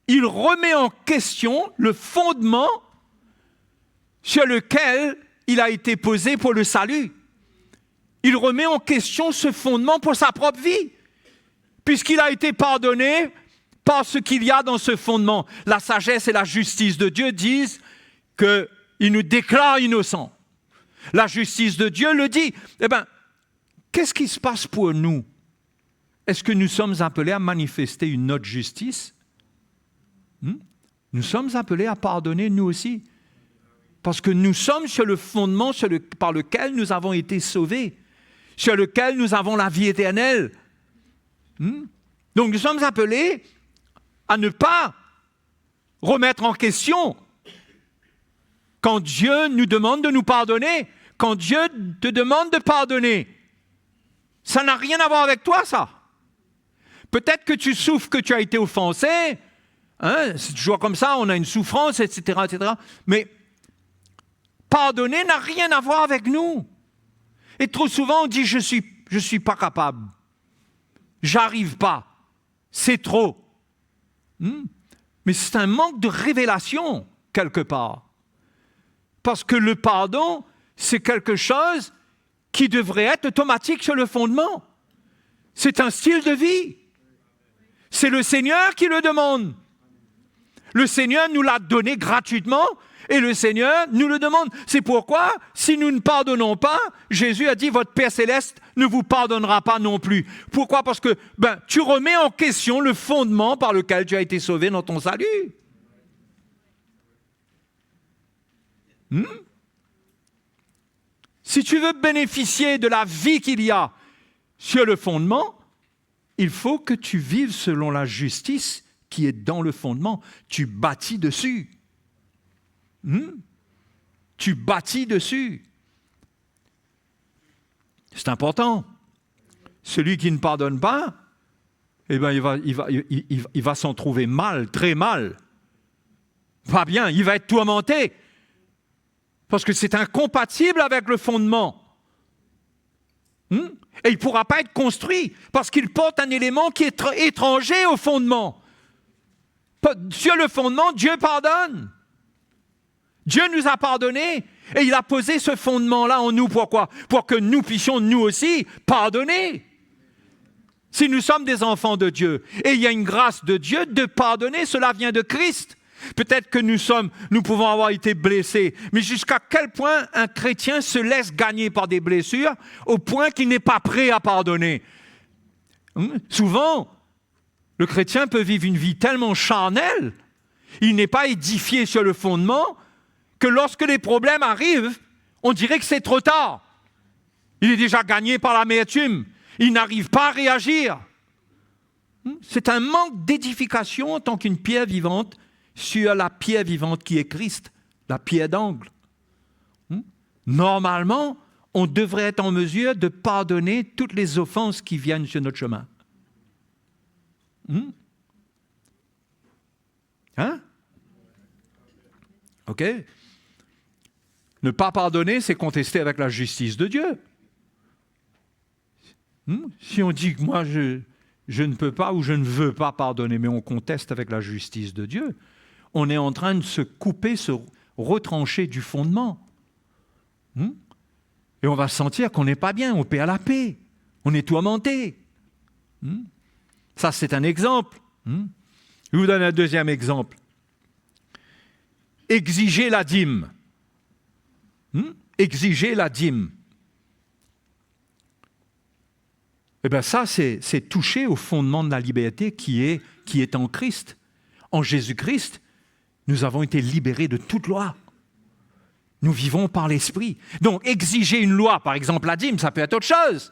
il remet en question le fondement sur lequel il a été posé pour le salut. Il remet en question ce fondement pour sa propre vie, puisqu'il a été pardonné par ce qu'il y a dans ce fondement. La sagesse et la justice de Dieu disent qu'il nous déclare innocents. La justice de Dieu le dit. Eh bien, qu'est-ce qui se passe pour nous? Est-ce que nous sommes appelés à manifester une autre justice? Nous sommes appelés à pardonner nous aussi. Parce que nous sommes sur le fondement par lequel nous avons été sauvés, sur lequel nous avons la vie éternelle. Donc nous sommes appelés à ne pas remettre en question quand Dieu nous demande de nous pardonner, quand Dieu te demande de pardonner. Ça n'a rien à voir avec toi, ça. Peut-être que tu souffres que tu as été offensé, c'est toujours comme ça, on a une souffrance, etc., etc. Mais pardonner n'a rien à voir avec nous. Et trop souvent, on dit, je suis pas capable. J'arrive pas. C'est trop. Mais c'est un manque de révélation, quelque part. Parce que le pardon, c'est quelque chose qui devrait être automatique sur le fondement. C'est un style de vie. C'est le Seigneur qui le demande. Le Seigneur nous l'a donné gratuitement et le Seigneur nous le demande. C'est pourquoi, si nous ne pardonnons pas, Jésus a dit, votre Père Céleste ne vous pardonnera pas non plus. Pourquoi? Parce que tu remets en question le fondement par lequel tu as été sauvé dans ton salut. Si tu veux bénéficier de la vie qu'il y a sur le fondement, il faut que tu vives selon la justice qui est dans le fondement. Tu bâtis dessus. Tu bâtis dessus. C'est important. Celui qui ne pardonne pas, il va s'en trouver mal, très mal. Pas bien, il va être tourmenté. Parce que c'est incompatible avec le fondement. Et il ne pourra pas être construit parce qu'il porte un élément qui est étranger au fondement. Sur le fondement, Dieu pardonne. Dieu nous a pardonné et il a posé ce fondement-là en nous. Pourquoi? Pour que nous puissions nous aussi pardonner. Si nous sommes des enfants de Dieu et il y a une grâce de Dieu de pardonner, cela vient de Christ. Peut-être que nous pouvons avoir été blessés, mais jusqu'à quel point un chrétien se laisse gagner par des blessures au point qu'il n'est pas prêt à pardonner? Souvent, le chrétien peut vivre une vie tellement charnelle, il n'est pas édifié sur le fondement, que lorsque les problèmes arrivent, on dirait que c'est trop tard. Il est déjà gagné par l'amertume, il n'arrive pas à réagir. C'est un manque d'édification en tant qu'une pierre vivante sur la pierre vivante qui est Christ, la pierre d'angle. Normalement, on devrait être en mesure de pardonner toutes les offenses qui viennent sur notre chemin. OK? Ne pas pardonner, c'est contester avec la justice de Dieu. Si on dit que moi, je ne peux pas ou je ne veux pas pardonner, mais on conteste avec la justice de Dieu, on est en train de se couper, se retrancher du fondement. Et on va sentir qu'on n'est pas bien, on perd la paix, on est tourmenté. Ça, c'est un exemple. Je vous donne un deuxième exemple. Exiger la dîme. Exiger la dîme. Eh bien ça, c'est toucher au fondement de la liberté qui est en Christ. En Jésus-Christ, nous avons été libérés de toute loi. Nous vivons par l'Esprit. Donc, exiger une loi, par exemple la dîme, ça peut être autre chose.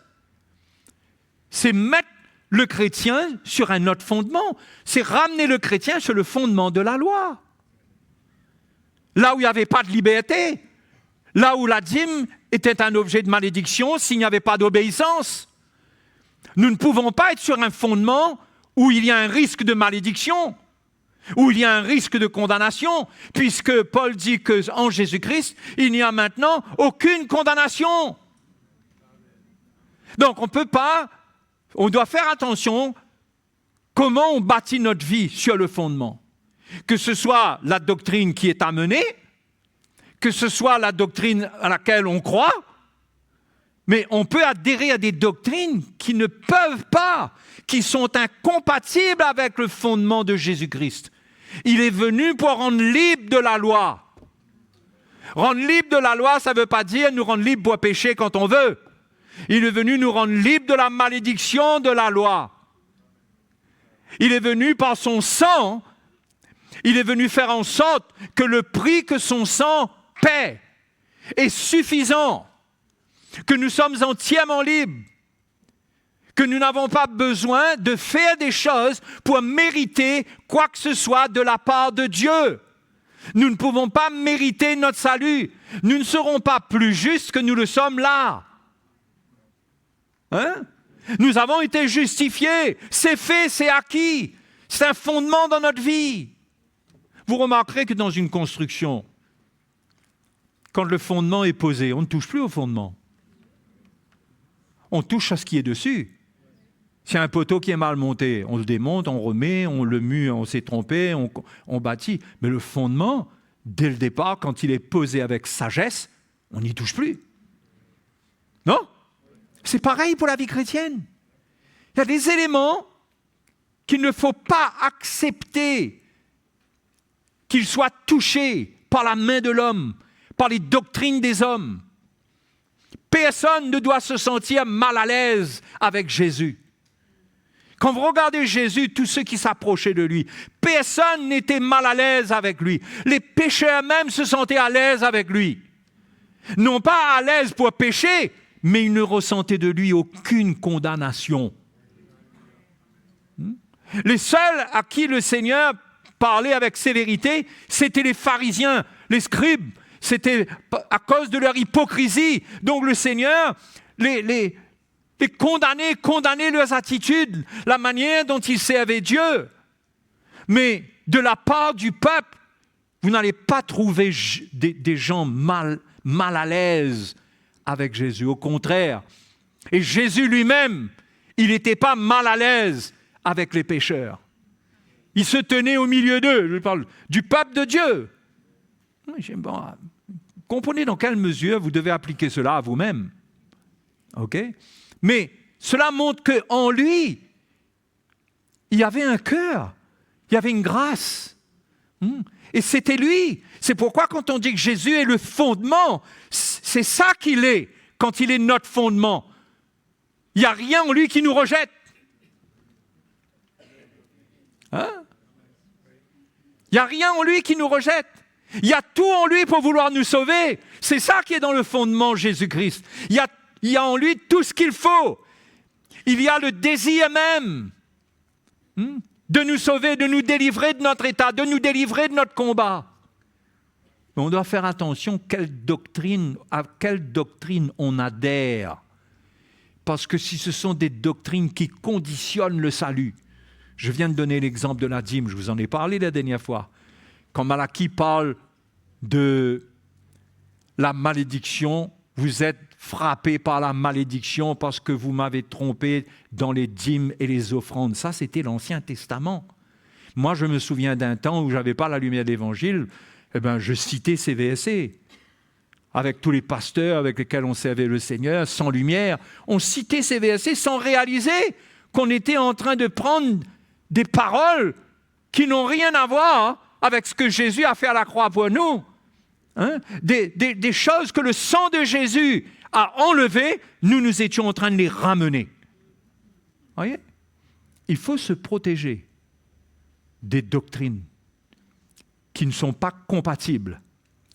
C'est mettre le chrétien sur un autre fondement. C'est ramener le chrétien sur le fondement de la loi. Là où il n'y avait pas de liberté, là où la dîme était un objet de malédiction s'il n'y avait pas d'obéissance. Nous ne pouvons pas être sur un fondement où il y a un risque de malédiction, où il y a un risque de condamnation, puisque Paul dit qu'en Jésus-Christ, il n'y a maintenant aucune condamnation. Donc on doit faire attention comment on bâtit notre vie sur le fondement. Que ce soit la doctrine qui est amenée, que ce soit la doctrine à laquelle on croit, mais on peut adhérer à des doctrines qui ne peuvent pas, qui sont incompatibles avec le fondement de Jésus-Christ. Il est venu pour rendre libre de la loi. Rendre libre de la loi, ça ne veut pas dire nous rendre libre pour pécher quand on veut. Il est venu nous rendre libre de la malédiction de la loi. Il est venu par son sang, il est venu faire en sorte que le prix que son sang paie est suffisant, que nous sommes entièrement libres, que nous n'avons pas besoin de faire des choses pour mériter quoi que ce soit de la part de Dieu. Nous ne pouvons pas mériter notre salut. Nous ne serons pas plus justes que nous le sommes là. Hein? Nous avons été justifiés. C'est fait, c'est acquis. C'est un fondement dans notre vie. Vous remarquerez que dans une construction, quand le fondement est posé, on ne touche plus au fondement. On touche à ce qui est dessus. S'il y a un poteau qui est mal monté, on le démonte, on remet, on le mue, on s'est trompé, on bâtit. Mais le fondement, dès le départ, quand il est posé avec sagesse, on n'y touche plus. Non? C'est pareil pour la vie chrétienne. Il y a des éléments qu'il ne faut pas accepter qu'ils soient touchés par la main de l'homme, par les doctrines des hommes. Personne ne doit se sentir mal à l'aise avec Jésus. Quand vous regardez Jésus, tous ceux qui s'approchaient de lui, personne n'était mal à l'aise avec lui. Les pécheurs même se sentaient à l'aise avec lui. Non pas à l'aise pour pécher, mais ils ne ressentaient de lui aucune condamnation. Les seuls à qui le Seigneur parlait avec sévérité, c'était les pharisiens, les scribes. C'était à cause de leur hypocrisie. Donc le Seigneur les condamnait leurs attitudes, la manière dont ils servaient Dieu. Mais de la part du peuple, vous n'allez pas trouver des gens mal à l'aise avec Jésus. Au contraire. Et Jésus lui-même, il n'était pas mal à l'aise avec les pécheurs. Il se tenait au milieu d'eux. Je parle du peuple de Dieu. Bon, comprenez dans quelle mesure vous devez appliquer cela à vous-même. OK? Mais cela montre qu'en lui, il y avait un cœur, il y avait une grâce. Et c'était lui. C'est pourquoi quand on dit que Jésus est le fondement, c'est ça qu'il est, quand il est notre fondement. Il n'y a rien en lui qui nous rejette. Hein? Il n'y a rien en lui qui nous rejette. Il y a tout en lui pour vouloir nous sauver. C'est ça qui est dans le fondement Jésus-Christ. Il y a en lui tout ce qu'il faut. Il y a le désir même de nous sauver, de nous délivrer de notre état, de nous délivrer de notre combat. Mais on doit faire attention à quelle doctrine on adhère. Parce que si ce sont des doctrines qui conditionnent le salut, je viens de donner l'exemple de la dîme, je vous en ai parlé la dernière fois. Quand Malachie parle de la malédiction, vous êtes frappés par la malédiction parce que vous m'avez trompé dans les dîmes et les offrandes. Ça, c'était l'Ancien Testament. Moi, je me souviens d'un temps où je n'avais pas la lumière de l'Évangile, je citais ces versets. Avec tous les pasteurs avec lesquels on servait le Seigneur, sans lumière, on citait ces versets sans réaliser qu'on était en train de prendre des paroles qui n'ont rien à voir avec ce que Jésus a fait à la croix pour nous. Des choses que le sang de Jésus a enlevées, nous étions en train de les ramener. Voyez? Il faut se protéger des doctrines qui ne sont pas compatibles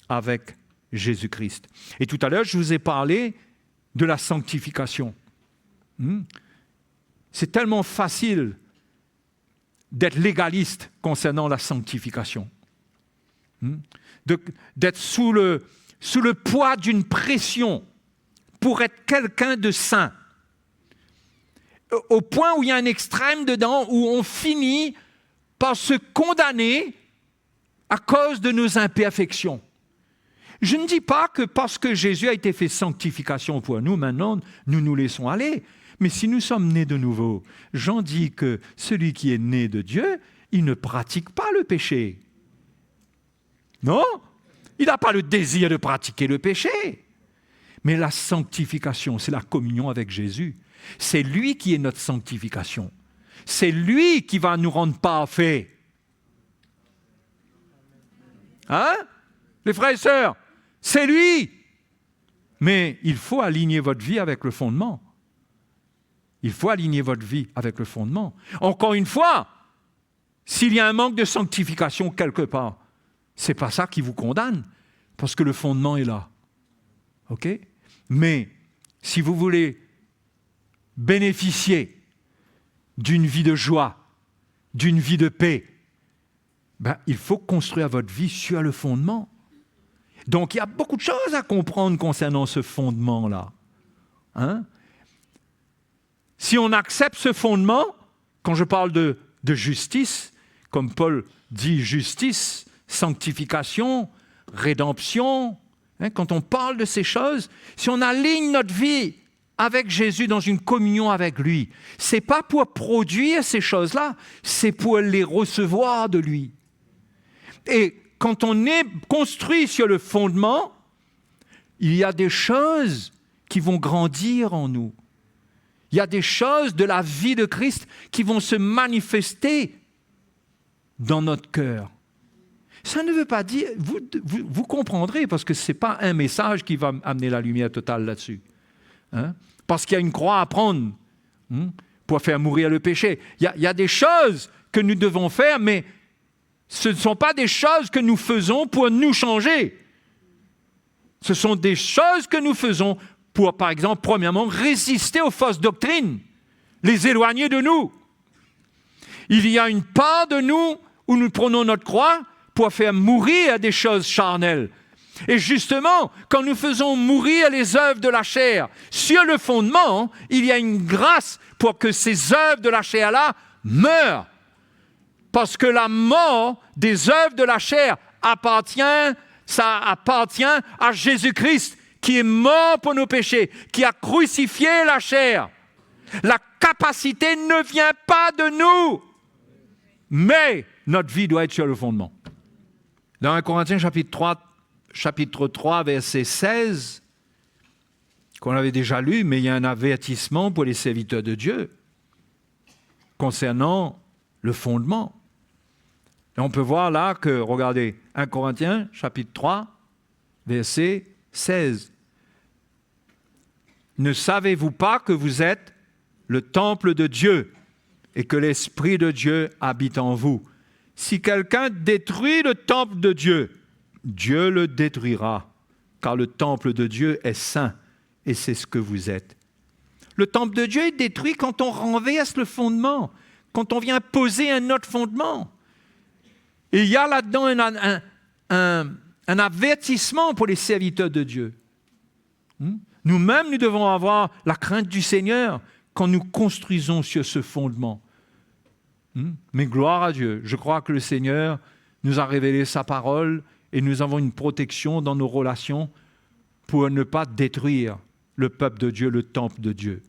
avec Jésus-Christ. Et tout à l'heure, je vous ai parlé de la sanctification. C'est tellement facile d'être légaliste concernant la sanctification. D'être sous le poids d'une pression pour être quelqu'un de saint. Au point où il y a un extrême dedans, où on finit par se condamner à cause de nos imperfections. Je ne dis pas que parce que Jésus a été fait sanctification pour nous, maintenant, nous nous laissons aller. Mais si nous sommes nés de nouveau, Jean dit que celui qui est né de Dieu, il ne pratique pas le péché. Non? Il n'a pas le désir de pratiquer le péché. Mais la sanctification, c'est la communion avec Jésus. C'est lui qui est notre sanctification. C'est lui qui va nous rendre parfaits. Hein? Les frères et sœurs, c'est lui. Mais il faut aligner votre vie avec le fondement. Il faut aligner votre vie avec le fondement. Encore une fois, s'il y a un manque de sanctification quelque part, ce n'est pas ça qui vous condamne, parce que le fondement est là. OK? Mais si vous voulez bénéficier d'une vie de joie, d'une vie de paix, il faut construire votre vie sur le fondement. Donc, il y a beaucoup de choses à comprendre concernant ce fondement-là. Hein? Si on accepte ce fondement, quand je parle de justice, comme Paul dit justice, sanctification, rédemption, hein, quand on parle de ces choses, si on aligne notre vie avec Jésus dans une communion avec lui, ce n'est pas pour produire ces choses-là, c'est pour les recevoir de lui. Et quand on est construit sur le fondement, il y a des choses qui vont grandir en nous. Il y a des choses de la vie de Christ qui vont se manifester dans notre cœur. Ça ne veut pas dire, vous comprendrez, parce que ce n'est pas un message qui va amener la lumière totale là-dessus. Hein? Parce qu'il y a une croix à prendre pour faire mourir le péché. Il y a des choses que nous devons faire, mais ce ne sont pas des choses que nous faisons pour nous changer. Ce sont des choses que nous faisons pour, par exemple, premièrement, résister aux fausses doctrines, les éloigner de nous. Il y a une part de nous où nous prenons notre croix pour faire mourir des choses charnelles. Et justement, quand nous faisons mourir les œuvres de la chair sur le fondement, il y a une grâce pour que ces œuvres de la chair-là meurent. Parce que la mort des œuvres de la chair appartient à Jésus-Christ, qui est mort pour nos péchés, qui a crucifié la chair. La capacité ne vient pas de nous, mais notre vie doit être sur le fondement. Dans 1 Corinthiens chapitre 3, verset 16, qu'on avait déjà lu, mais il y a un avertissement pour les serviteurs de Dieu concernant le fondement. Et on peut voir là que, regardez, 1 Corinthiens chapitre 3, verset 16. Ne savez-vous pas que vous êtes le temple de Dieu et que l'Esprit de Dieu habite en vous? Si quelqu'un détruit le temple de Dieu, Dieu le détruira, car le temple de Dieu est saint et c'est ce que vous êtes. Le temple de Dieu est détruit quand on renverse le fondement, quand on vient poser un autre fondement. Et il y a là-dedans un avertissement pour les serviteurs de Dieu. Nous-mêmes, nous devons avoir la crainte du Seigneur quand nous construisons sur ce fondement. Mais gloire à Dieu, je crois que le Seigneur nous a révélé sa parole et nous avons une protection dans nos relations pour ne pas détruire le peuple de Dieu, le temple de Dieu,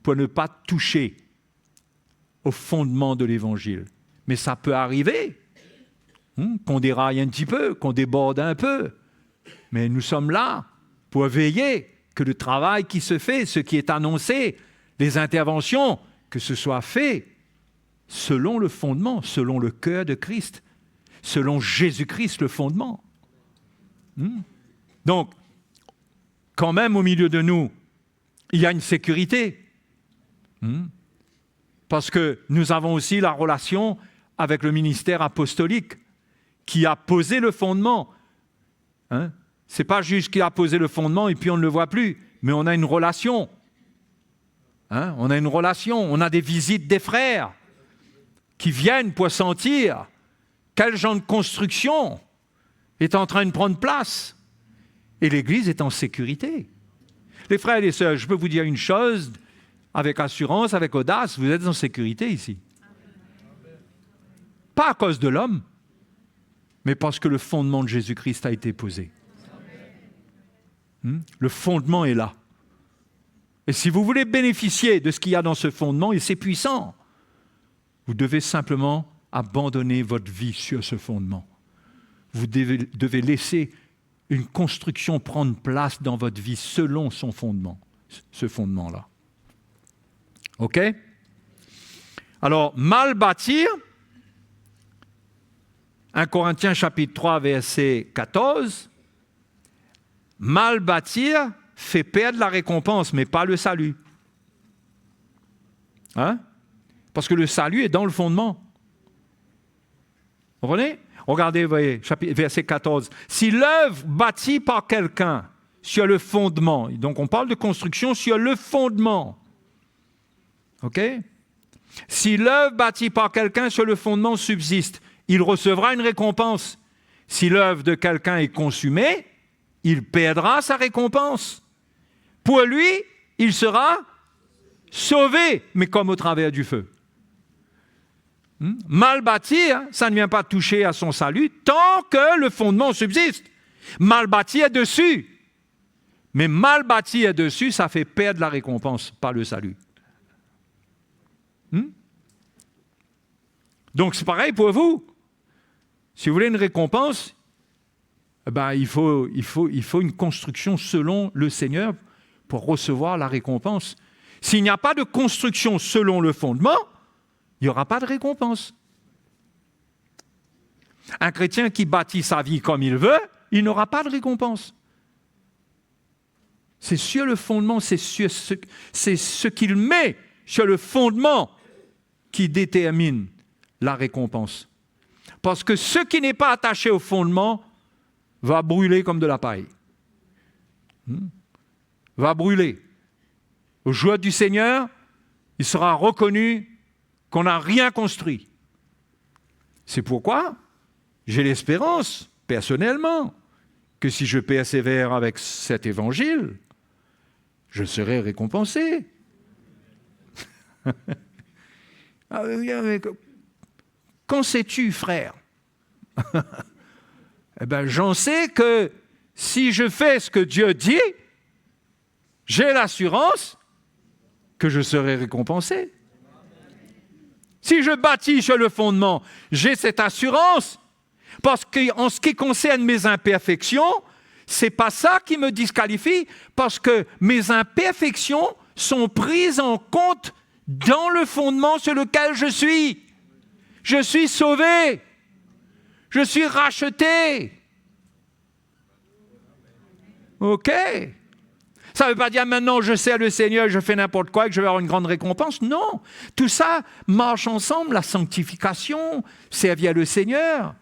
pour ne pas toucher au fondement de l'Évangile. Mais ça peut arriver, qu'on déraille un petit peu, qu'on déborde un peu. Mais nous sommes là pour veiller que le travail qui se fait, ce qui est annoncé, les interventions, que ce soit fait selon le fondement, selon le cœur de Christ, selon Jésus-Christ, le fondement. Donc, quand même au milieu de nous, il y a une sécurité. Parce que nous avons aussi la relation avec le ministère apostolique qui a posé le fondement. Ce n'est pas juste qu'il a posé le fondement et puis on ne le voit plus, mais on a une relation. On a une relation, on a des visites des frères qui viennent pour sentir quel genre de construction est en train de prendre place. Et l'Église est en sécurité. Les frères et les sœurs, je peux vous dire une chose, avec assurance, avec audace, vous êtes en sécurité ici. Pas à cause de l'homme, mais parce que le fondement de Jésus-Christ a été posé. Le fondement est là. Et si vous voulez bénéficier de ce qu'il y a dans ce fondement, et c'est puissant, vous devez simplement abandonner votre vie sur ce fondement. Vous devez laisser une construction prendre place dans votre vie selon son fondement, ce fondement-là. OK? Alors, mal bâtir, 1 Corinthiens chapitre 3, verset 14, mal bâtir fait perdre la récompense, mais pas le salut. Hein? Parce que le salut est dans le fondement. Vous comprenez? Regardez, voyez, verset 14. Si l'œuvre bâtie par quelqu'un sur le fondement, donc on parle de construction sur le fondement, ok? Si l'œuvre bâtie par quelqu'un sur le fondement subsiste, il recevra une récompense. Si l'œuvre de quelqu'un est consumée, il perdra sa récompense. Pour lui, il sera sauvé, mais comme au travers du feu. Mal bâtir, ça ne vient pas toucher à son salut tant que le fondement subsiste. Mal bâti est dessus. Mais mal bâti est dessus, ça fait perdre la récompense, pas le salut. Donc c'est pareil pour vous. Si vous voulez une récompense, il faut une construction selon le Seigneur pour recevoir la récompense. S'il n'y a pas de construction selon le fondement, il n'y aura pas de récompense. Un chrétien qui bâtit sa vie comme il veut, il n'aura pas de récompense. C'est sur le fondement, c'est ce qu'il met sur le fondement qui détermine la récompense. Parce que ce qui n'est pas attaché au fondement va brûler comme de la paille. Va brûler. Au jour du Seigneur, il sera reconnu qu'on n'a rien construit. C'est pourquoi j'ai l'espérance, personnellement, que si je persévère avec cet évangile, je serai récompensé. Qu'en sais-tu, frère? J'en sais que si je fais ce que Dieu dit, j'ai l'assurance que je serai récompensé. Si je bâtis sur le fondement, j'ai cette assurance. Parce qu'en ce qui concerne mes imperfections, ce n'est pas ça qui me disqualifie, parce que mes imperfections sont prises en compte dans le fondement sur lequel je suis. Je suis sauvé. Je suis racheté. OK? Ça ne veut pas dire maintenant je sers le Seigneur, je fais n'importe quoi et que je vais avoir une grande récompense. Non. Tout ça marche ensemble, la sanctification, servir le Seigneur.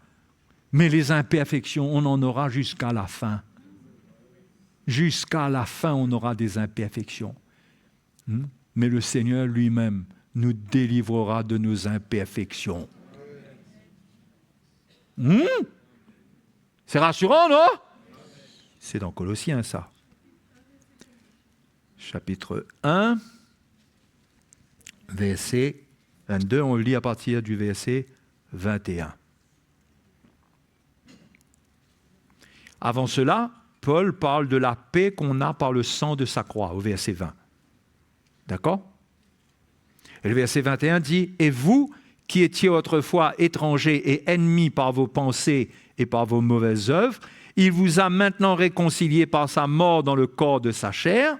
Mais les imperfections, on en aura jusqu'à la fin. Jusqu'à la fin, on aura des imperfections. Mais le Seigneur lui-même nous délivrera de nos imperfections. C'est rassurant, non? C'est dans Colossiens, ça. Chapitre 1, verset 22, on le lit à partir du verset 21. Avant cela, Paul parle de la paix qu'on a par le sang de sa croix, au verset 20. D'accord? Et le verset 21 dit « Et vous, qui étiez autrefois étrangers et ennemis par vos pensées et par vos mauvaises œuvres, il vous a maintenant réconciliés par sa mort dans le corps de sa chair,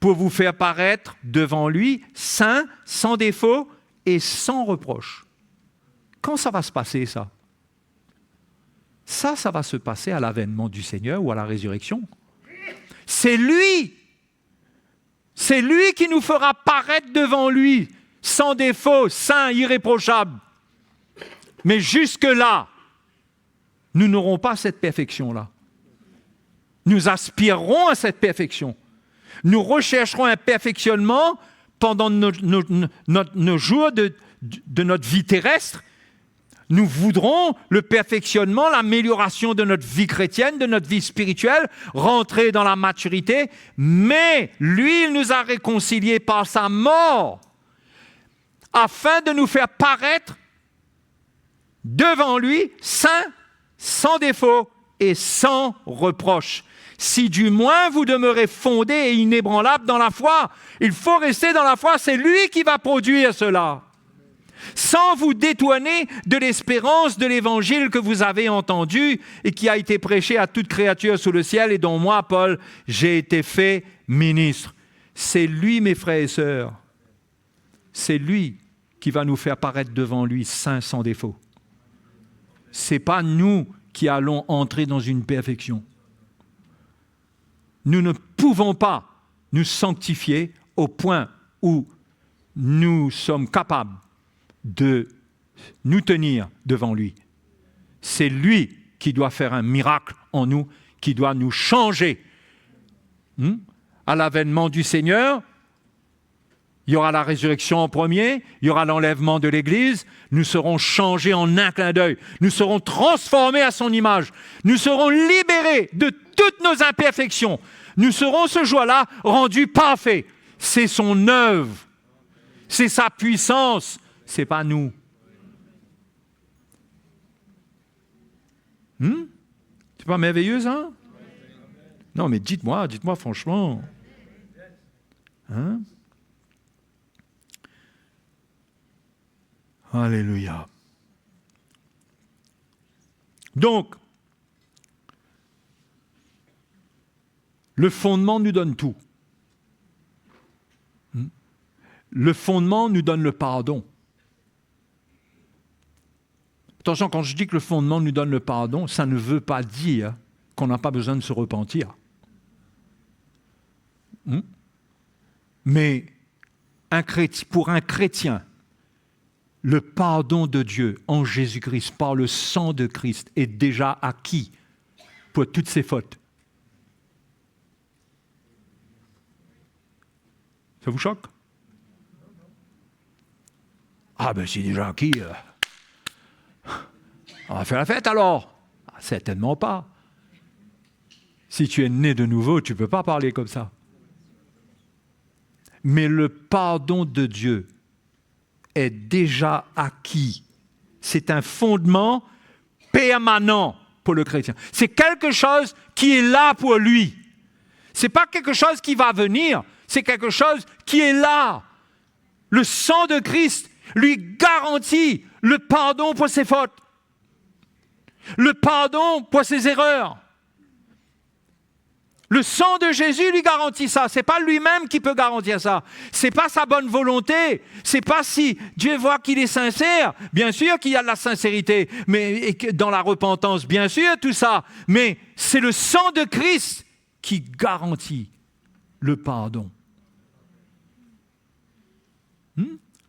pour vous faire paraître devant lui saint, sans défaut et sans reproche. » Quand ça va se passer, ça? Ça va se passer à l'avènement du Seigneur ou à la résurrection. C'est lui qui nous fera paraître devant lui, sans défaut, saint, irréprochable. Mais jusque-là, nous n'aurons pas cette perfection-là. Nous aspirerons à cette perfection. Nous rechercherons un perfectionnement pendant nos jours de notre vie terrestre. Nous voudrons le perfectionnement, l'amélioration de notre vie chrétienne, de notre vie spirituelle, rentrer dans la maturité. Mais lui, il nous a réconciliés par sa mort afin de nous faire paraître devant lui saints, sans défaut et sans reproche. Si du moins vous demeurez fondés et inébranlables dans la foi, il faut rester dans la foi, c'est lui qui va produire cela. sans vous détourner de l'espérance de l'évangile que vous avez entendu et qui a été prêché à toute créature sous le ciel et dont moi, Paul, j'ai été fait ministre. C'est lui, mes frères et sœurs, c'est lui qui va nous faire paraître devant lui saints sans défaut. Ce n'est pas nous qui allons entrer dans une perfection. Nous ne pouvons pas nous sanctifier au point où nous sommes capables de nous tenir devant lui. C'est lui qui doit faire un miracle en nous, qui doit nous changer. À l'avènement du Seigneur, il y aura la résurrection en premier, il y aura l'enlèvement de l'Église, nous serons changés en un clin d'œil, nous serons transformés à son image, nous serons libérés de toutes nos imperfections, nous serons ce jour-là rendus parfaits. C'est son œuvre, c'est sa puissance, c'est pas nous. C'est pas merveilleux, ça? Non, mais dites-moi franchement. Alléluia. Donc, le fondement nous donne tout. Le fondement nous donne le pardon. Attention, quand je dis que le fondement nous donne le pardon, ça ne veut pas dire qu'on n'a pas besoin de se repentir. Mais pour un chrétien, le pardon de Dieu en Jésus-Christ, par le sang de Christ, est déjà acquis pour toutes ses fautes. Ça vous choque? Ah ben c'est déjà acquis. On va faire la fête alors? Certainement pas. Si tu es né de nouveau, tu ne peux pas parler comme ça. Mais le pardon de Dieu est déjà acquis. C'est un fondement permanent pour le chrétien. C'est quelque chose qui est là pour lui. Ce n'est pas quelque chose qui va venir, c'est quelque chose qui est là. Le sang de Christ lui garantit le pardon pour ses fautes, le pardon pour ses erreurs. Le sang de Jésus lui garantit ça. Ce n'est pas lui-même qui peut garantir ça. Ce n'est pas sa bonne volonté. Ce n'est pas si Dieu voit qu'il est sincère. Bien sûr qu'il y a de la sincérité, mais dans la repentance, bien sûr, tout ça. Mais c'est le sang de Christ qui garantit le pardon.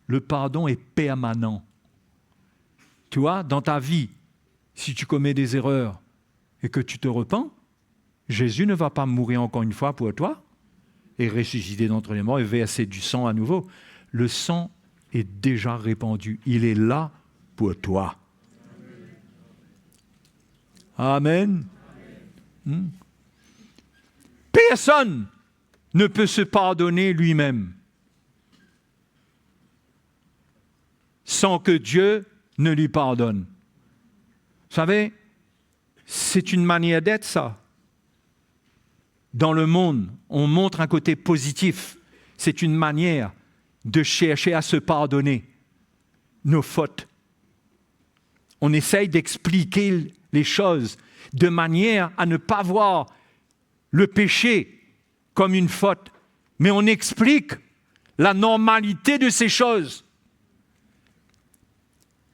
Le pardon est permanent. Tu vois, dans ta vie, si tu commets des erreurs et que tu te repens, Jésus ne va pas mourir encore une fois pour toi et ressusciter d'entre les morts et verser du sang à nouveau. Le sang est déjà répandu. Il est là pour toi. Amen. Personne ne peut se pardonner lui-même sans que Dieu ne lui pardonne. Vous savez, c'est une manière d'être, ça. Dans le monde, on montre un côté positif. C'est une manière de chercher à se pardonner nos fautes. On essaye d'expliquer les choses de manière à ne pas voir le péché comme une faute, mais on explique la normalité de ces choses.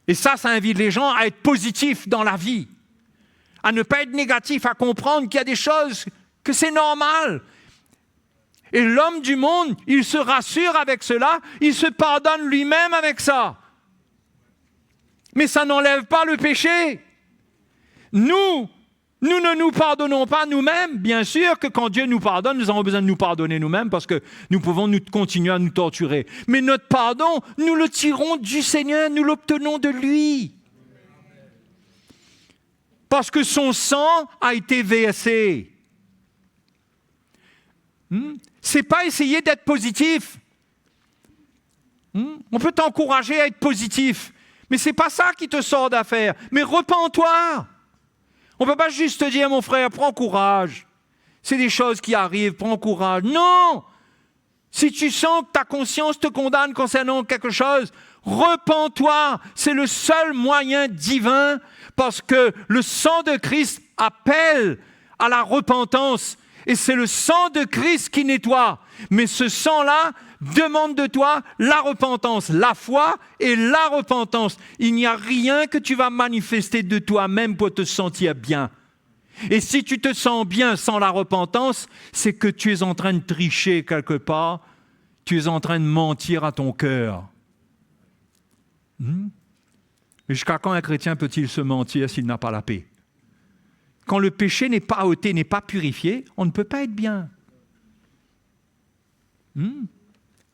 Et ça invite les gens à être positifs dans la vie, à ne pas être négatifs, à comprendre qu'il y a des choses que c'est normal. Et l'homme du monde, il se rassure avec cela, il se pardonne lui-même avec ça. Mais ça n'enlève pas le péché. Nous ne nous pardonnons pas nous-mêmes. Bien sûr que quand Dieu nous pardonne, nous avons besoin de nous pardonner nous-mêmes parce que nous pouvons continuer à nous torturer. Mais notre pardon, nous le tirons du Seigneur, nous l'obtenons de lui. Parce que son sang a été versé. C'est pas essayer d'être positif. On peut t'encourager à être positif, mais c'est pas ça qui te sort d'affaire. Mais repens-toi. On peut pas juste te dire, mon frère, prends courage. C'est des choses qui arrivent, prends courage. Non! Si tu sens que ta conscience te condamne concernant quelque chose, Repens-toi, c'est le seul moyen divin parce que le sang de Christ appelle à la repentance et c'est le sang de Christ qui nettoie. Mais ce sang-là demande de toi la repentance, la foi et la repentance. Il n'y a rien que tu vas manifester de toi-même pour te sentir bien. Et si tu te sens bien sans la repentance, c'est que tu es en train de tricher quelque part, tu es en train de mentir à ton cœur. Jusqu'à quand un chrétien peut-il se mentir s'il n'a pas la paix? Quand le péché n'est pas ôté, n'est pas purifié, on ne peut pas être bien.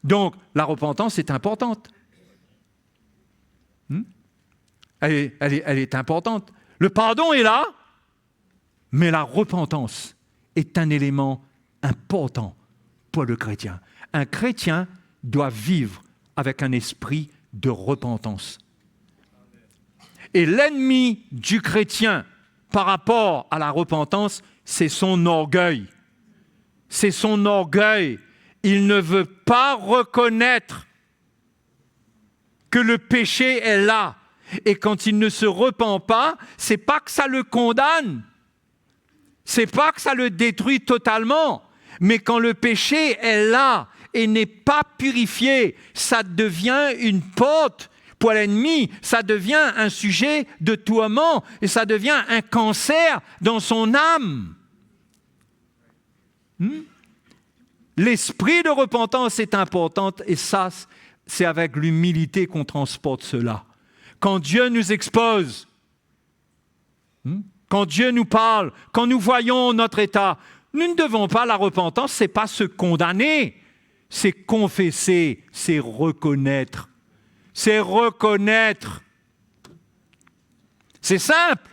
Donc, la repentance est importante. Elle est importante. Le pardon est là, mais la repentance est un élément important pour le chrétien. Un chrétien doit vivre avec un esprit de repentance. Et l'ennemi du chrétien par rapport à la repentance, c'est son orgueil. C'est son orgueil. Il ne veut pas reconnaître que le péché est là. Et quand il ne se repent pas, c'est pas que ça le condamne, c'est pas que ça le détruit totalement, mais quand le péché est là et n'est pas purifié, ça devient une porte pour l'ennemi, ça devient un sujet de tourment et ça devient un cancer dans son âme. L'esprit de repentance est important et ça, c'est avec l'humilité qu'on transporte cela. Quand Dieu nous expose, quand Dieu nous parle, quand nous voyons notre état, nous ne devons pas la repentance, ce n'est pas se condamner, c'est confesser, c'est reconnaître. C'est reconnaître. C'est simple.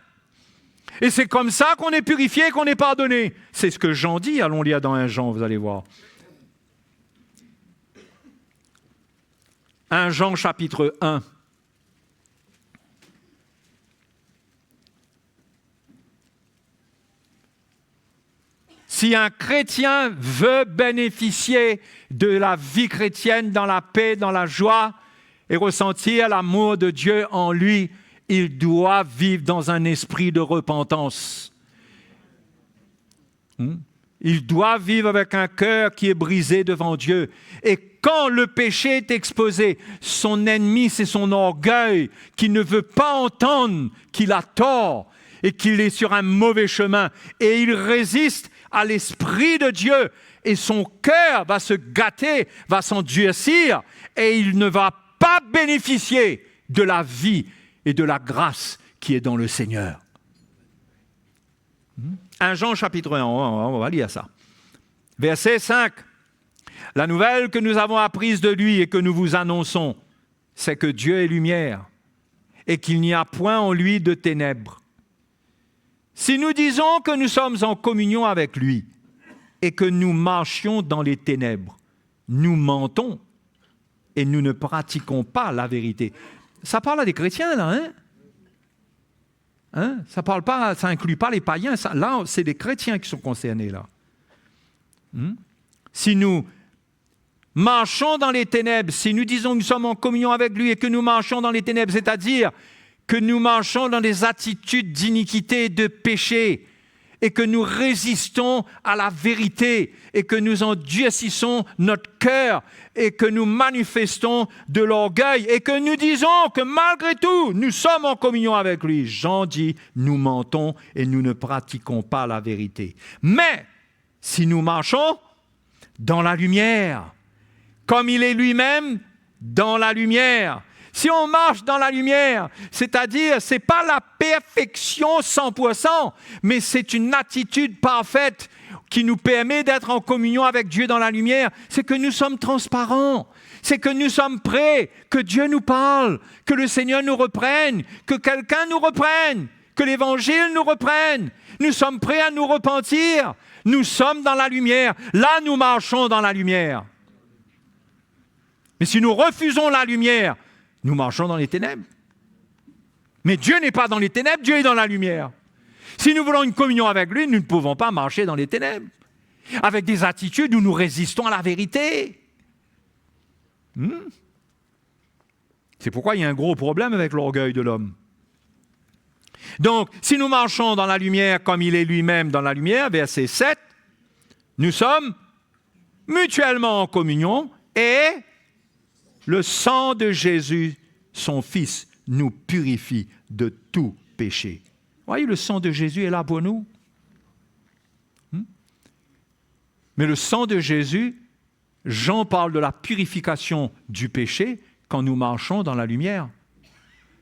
Et c'est comme ça qu'on est purifié, qu'on est pardonné. C'est ce que Jean dit, allons lire dans 1 Jean, vous allez voir. 1 Jean chapitre 1. Si un chrétien veut bénéficier de la vie chrétienne dans la paix, dans la joie et ressentir l'amour de Dieu en lui, il doit vivre dans un esprit de repentance. Il doit vivre avec un cœur qui est brisé devant Dieu. Et quand le péché est exposé, son ennemi, c'est son orgueil qui ne veut pas entendre qu'il a tort et qu'il est sur un mauvais chemin. Et il résiste à l'Esprit de Dieu et son cœur va se gâter, va s'endurcir et il ne va pas bénéficier de la vie et de la grâce qui est dans le Seigneur. 1 Jean chapitre 1, on va lire ça. Verset 5. La nouvelle que nous avons apprise de lui et que nous vous annonçons, c'est que Dieu est lumière et qu'il n'y a point en lui de ténèbres. Si nous disons que nous sommes en communion avec lui et que nous marchions dans les ténèbres, nous mentons et nous ne pratiquons pas la vérité. Ça parle à des chrétiens, là, ça parle pas, ça inclut pas les païens. Là, c'est les chrétiens qui sont concernés, là. Si nous marchons dans les ténèbres, si nous disons que nous sommes en communion avec lui et que nous marchons dans les ténèbres, c'est-à-dire que nous marchons dans des attitudes d'iniquité et de péché, et que nous résistons à la vérité, et que nous endurcissons notre cœur, et que nous manifestons de l'orgueil, et que nous disons que malgré tout, nous sommes en communion avec lui. Jean dit, nous mentons et nous ne pratiquons pas la vérité. Mais, si nous marchons dans la lumière, comme il est lui-même dans la lumière, si on marche dans la lumière, c'est-à-dire, ce n'est pas la perfection 100%, mais c'est une attitude parfaite qui nous permet d'être en communion avec Dieu dans la lumière, c'est que nous sommes transparents, c'est que nous sommes prêts, que Dieu nous parle, que le Seigneur nous reprenne, que quelqu'un nous reprenne, que l'Évangile nous reprenne. Nous sommes prêts à nous repentir, nous sommes dans la lumière, là nous marchons dans la lumière. Mais si nous refusons la lumière, nous marchons dans les ténèbres. Mais Dieu n'est pas dans les ténèbres, Dieu est dans la lumière. Si nous voulons une communion avec lui, nous ne pouvons pas marcher dans les ténèbres, avec des attitudes où nous résistons à la vérité. C'est pourquoi il y a un gros problème avec l'orgueil de l'homme. Donc, si nous marchons dans la lumière comme il est lui-même dans la lumière, verset 7, nous sommes mutuellement en communion et le sang de Jésus, son Fils, nous purifie de tout péché. Vous voyez, le sang de Jésus est là pour nous. Mais le sang de Jésus, Jean parle de la purification du péché quand nous marchons dans la lumière.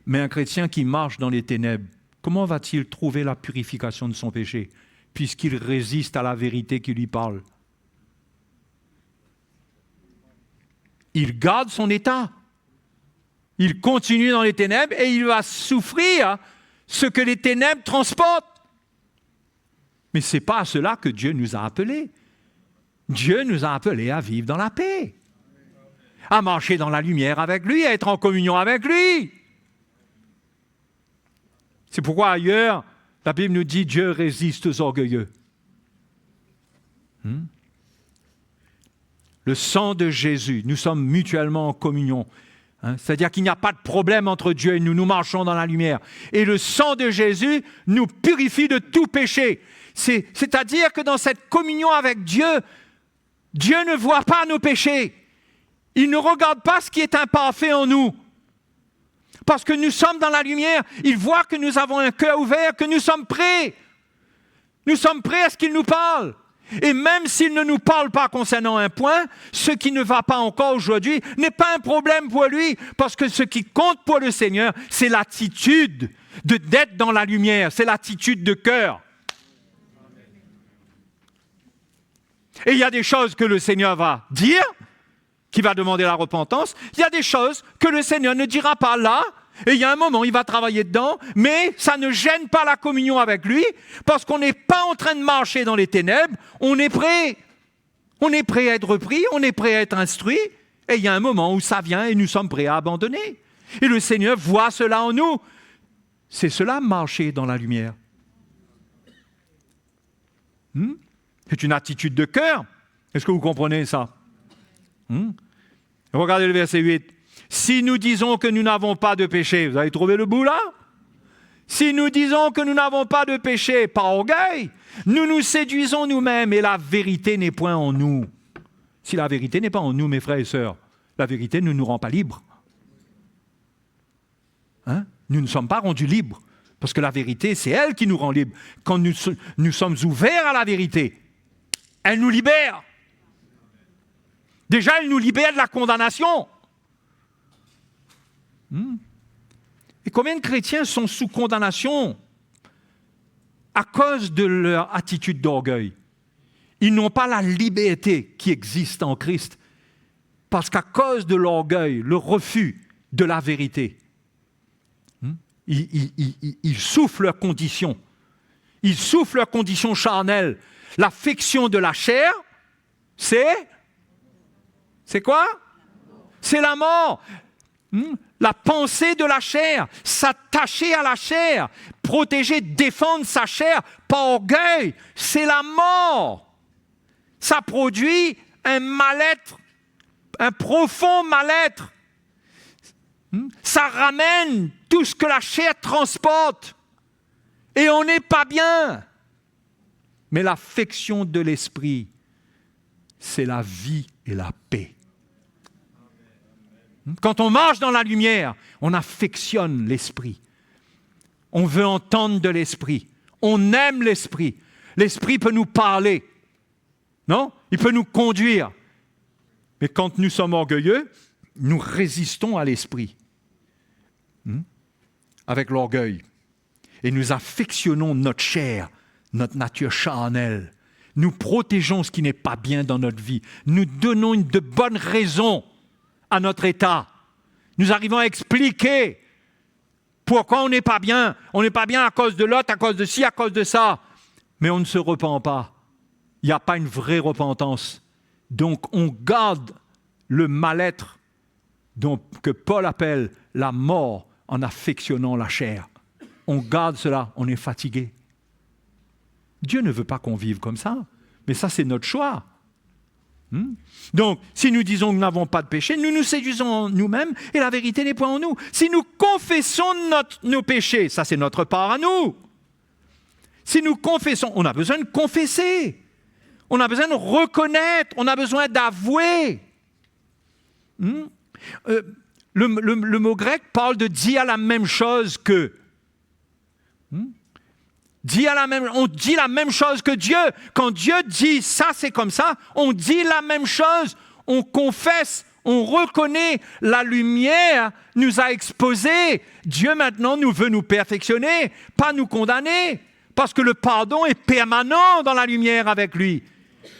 Mais un chrétien qui marche dans les ténèbres, comment va-t-il trouver la purification de son péché, puisqu'il résiste à la vérité qui lui parle? Il garde son état. Il continue dans les ténèbres et il va souffrir ce que les ténèbres transportent. Mais ce n'est pas à cela que Dieu nous a appelés. Dieu nous a appelés à vivre dans la paix, à marcher dans la lumière avec lui, à être en communion avec lui. C'est pourquoi ailleurs, la Bible nous dit Dieu résiste aux orgueilleux. Le sang de Jésus, nous sommes mutuellement en communion. C'est-à-dire qu'il n'y a pas de problème entre Dieu et nous, nous marchons dans la lumière. Et le sang de Jésus nous purifie de tout péché. C'est-à-dire que dans cette communion avec Dieu, Dieu ne voit pas nos péchés. Il ne regarde pas ce qui est imparfait en nous. Parce que nous sommes dans la lumière, il voit que nous avons un cœur ouvert, que nous sommes prêts. Nous sommes prêts à ce qu'il nous parle. Et même s'il ne nous parle pas concernant un point, ce qui ne va pas encore aujourd'hui n'est pas un problème pour lui, parce que ce qui compte pour le Seigneur, c'est l'attitude d'être dans la lumière, c'est l'attitude de cœur. Et il y a des choses que le Seigneur va dire, qui va demander la repentance. Il y a des choses que le Seigneur ne dira pas là, et il y a un moment, il va travailler dedans, mais ça ne gêne pas la communion avec lui, parce qu'on n'est pas en train de marcher dans les ténèbres, on est prêt. On est prêt à être repris, on est prêt à être instruit, et il y a un moment où ça vient et nous sommes prêts à abandonner. Et le Seigneur voit cela en nous. C'est cela, marcher dans la lumière. C'est une attitude de cœur. Est-ce que vous comprenez ça? Regardez le verset 8. Si nous disons que nous n'avons pas de péché, vous avez trouvé le bout là? Si nous disons que nous n'avons pas de péché par orgueil, nous nous séduisons nous-mêmes et la vérité n'est point en nous. Si la vérité n'est pas en nous, mes frères et sœurs, la vérité ne nous rend pas libres. Nous ne sommes pas rendus libres, parce que la vérité, c'est elle qui nous rend libres. Quand nous sommes ouverts à la vérité, elle nous libère. Déjà, elle nous libère de la condamnation. Et combien de chrétiens sont sous condamnation à cause de leur attitude d'orgueil? Ils n'ont pas la liberté qui existe en Christ, parce qu'à cause de l'orgueil, le refus de la vérité, ils souffrent leur condition. Ils souffrent leur condition charnelle. L'affection de la chair, c'est quoi? C'est la mort. La pensée de la chair, s'attacher à la chair, protéger, défendre sa chair par orgueil, c'est la mort. Ça produit un mal-être, un profond mal-être. Ça ramène tout ce que la chair transporte. Et on n'est pas bien. Mais l'affection de l'esprit, c'est la vie et la paix. Quand on marche dans la lumière, on affectionne l'esprit. On veut entendre de l'esprit. On aime l'esprit. L'esprit peut nous parler. Non? Il peut nous conduire. Mais quand nous sommes orgueilleux, nous résistons à l'esprit. Avec l'orgueil. Et nous affectionnons notre chair, notre nature charnelle. Nous protégeons ce qui n'est pas bien dans notre vie. Nous donnons de bonnes raisons à notre état. Nous arrivons à expliquer pourquoi on n'est pas bien. On n'est pas bien à cause de l'autre, à cause de ci, à cause de ça. Mais on ne se repent pas. Il n'y a pas une vraie repentance. Donc on garde le mal-être que Paul appelle la mort en affectionnant la chair. On garde cela, on est fatigué. Dieu ne veut pas qu'on vive comme ça. Mais ça, c'est notre choix. Donc, si nous disons que nous n'avons pas de péché, nous nous séduisons en nous-mêmes et la vérité n'est point en nous. Si nous confessons nos péchés, ça c'est notre part à nous. Si nous confessons, on a besoin de confesser. On a besoin de reconnaître, on a besoin d'avouer. Le mot grec parle de dire la même chose que. On dit la même chose que Dieu. Quand Dieu dit ça, c'est comme ça, on dit la même chose. On confesse, on reconnaît. La lumière nous a exposés. Dieu maintenant nous veut nous perfectionner, pas nous condamner. Parce que le pardon est permanent dans la lumière avec lui.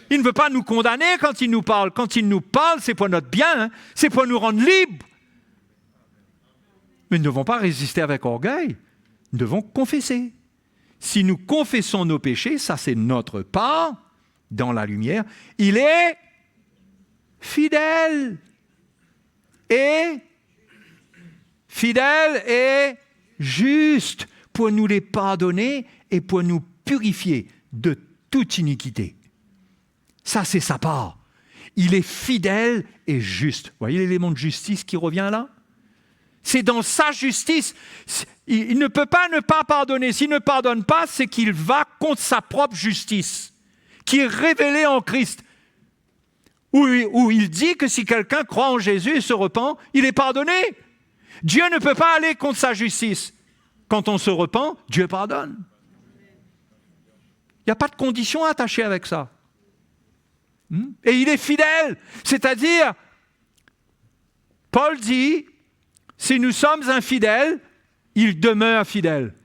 Il ne veut pas nous condamner quand il nous parle. Quand il nous parle, c'est pour notre bien, c'est pour nous rendre libres. Mais nous ne devons pas résister avec orgueil. Nous devons confesser. Si nous confessons nos péchés, ça c'est notre part dans la lumière, il est fidèle et juste pour nous les pardonner et pour nous purifier de toute iniquité. Ça c'est sa part. Il est fidèle et juste. Vous voyez l'élément de justice qui revient là ? C'est dans sa justice. Il ne peut pas ne pas pardonner. S'il ne pardonne pas, c'est qu'il va contre sa propre justice, qui est révélée en Christ. Où il dit que si quelqu'un croit en Jésus et se repent, il est pardonné. Dieu ne peut pas aller contre sa justice. Quand on se repent, Dieu pardonne. Il n'y a pas de condition attachée avec ça. Et il est fidèle. C'est-à-dire, Paul dit, si nous sommes infidèles, il demeure fidèle.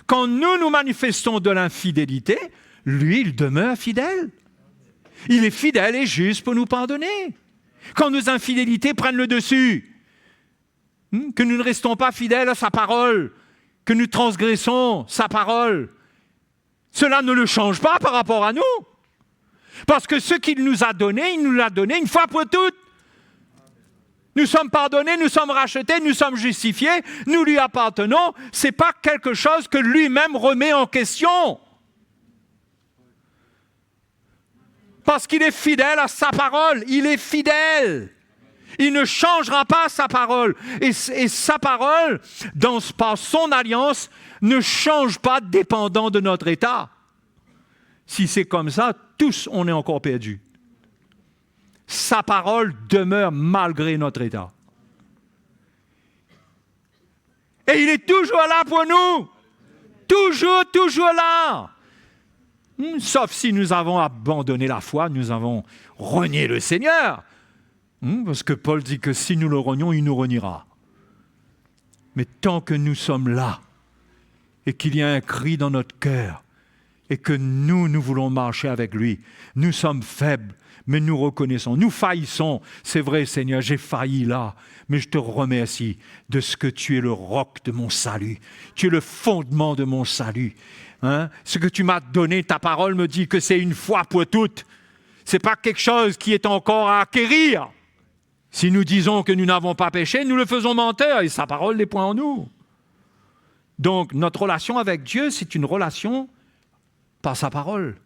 Quand nous manifestons de l'infidélité, lui, il demeure fidèle. Il est fidèle et juste pour nous pardonner. Quand nos infidélités prennent le dessus, que nous ne restons pas fidèles à sa parole, que nous transgressons sa parole, cela ne le change pas par rapport à nous. Parce que ce qu'il nous a donné, il nous l'a donné une fois pour toutes. Nous sommes pardonnés, nous sommes rachetés, nous sommes justifiés, nous lui appartenons. Ce n'est pas quelque chose que lui-même remet en question. Parce qu'il est fidèle à sa parole, il est fidèle. Il ne changera pas sa parole. Et sa parole, par son alliance, ne change pas dépendant de notre état. Si c'est comme ça, tous, on est encore perdus. Sa parole demeure malgré notre état. Et il est toujours là pour nous. Toujours là. Sauf si nous avons abandonné la foi, nous avons renié le Seigneur. Parce que Paul dit que si nous le renions, il nous reniera. Mais tant que nous sommes là, et qu'il y a un cri dans notre cœur, et que nous voulons marcher avec lui, nous sommes faibles, mais nous reconnaissons, nous faillissons. C'est vrai, Seigneur, j'ai failli là, mais je te remercie de ce que tu es le roc de mon salut. Tu es le fondement de mon salut. Ce que tu m'as donné, ta parole me dit que c'est une fois pour toutes. Ce n'est pas quelque chose qui est encore à acquérir. Si nous disons que nous n'avons pas péché, nous le faisons menteur et sa parole n'est point en nous. Donc, notre relation avec Dieu, c'est une relation par sa parole.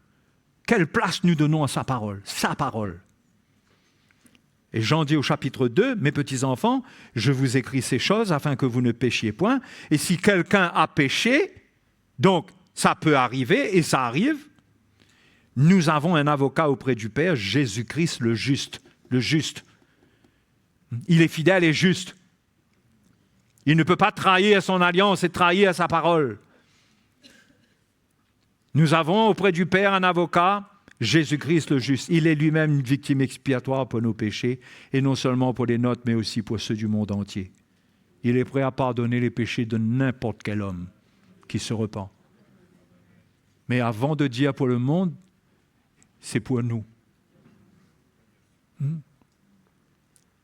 Quelle place nous donnons à sa parole? Sa parole. Et Jean dit au chapitre 2, « Mes petits-enfants, je vous écris ces choses afin que vous ne péchiez point. Et si quelqu'un a péché, donc ça peut arriver, et ça arrive, nous avons un avocat auprès du Père, Jésus-Christ le juste. Le juste. Il est fidèle et juste. Il ne peut pas trahir son alliance et trahir sa parole. Nous avons auprès du Père un avocat, Jésus-Christ le juste. Il est lui-même une victime expiatoire pour nos péchés, et non seulement pour les nôtres, mais aussi pour ceux du monde entier. Il est prêt à pardonner les péchés de n'importe quel homme qui se repent. Mais avant de dire pour le monde, c'est pour nous.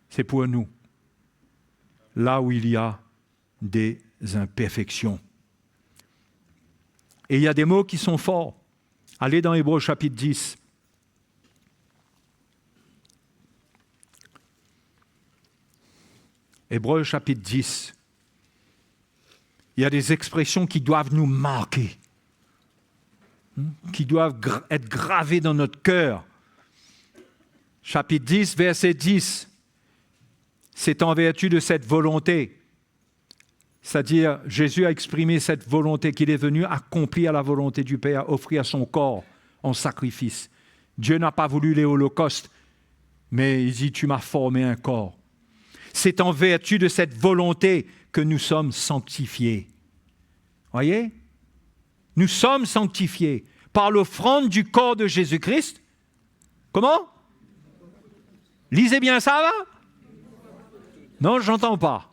C'est pour nous. Là où il y a des imperfections. Et il y a des mots qui sont forts. Allez dans Hébreux chapitre 10. Hébreux chapitre 10. Il y a des expressions qui doivent nous marquer, qui doivent être gravées dans notre cœur. chapitre 10, verset 10. C'est en vertu de cette volonté. C'est-à-dire, Jésus a exprimé cette volonté qu'il est venu accomplir la volonté du Père, offrir son corps en sacrifice. Dieu n'a pas voulu les holocaustes, mais il dit, tu m'as formé un corps. C'est en vertu de cette volonté que nous sommes sanctifiés. Voyez? Nous sommes sanctifiés par l'offrande du corps de Jésus-Christ. Comment? Lisez bien ça, là? Non, je n'entends pas.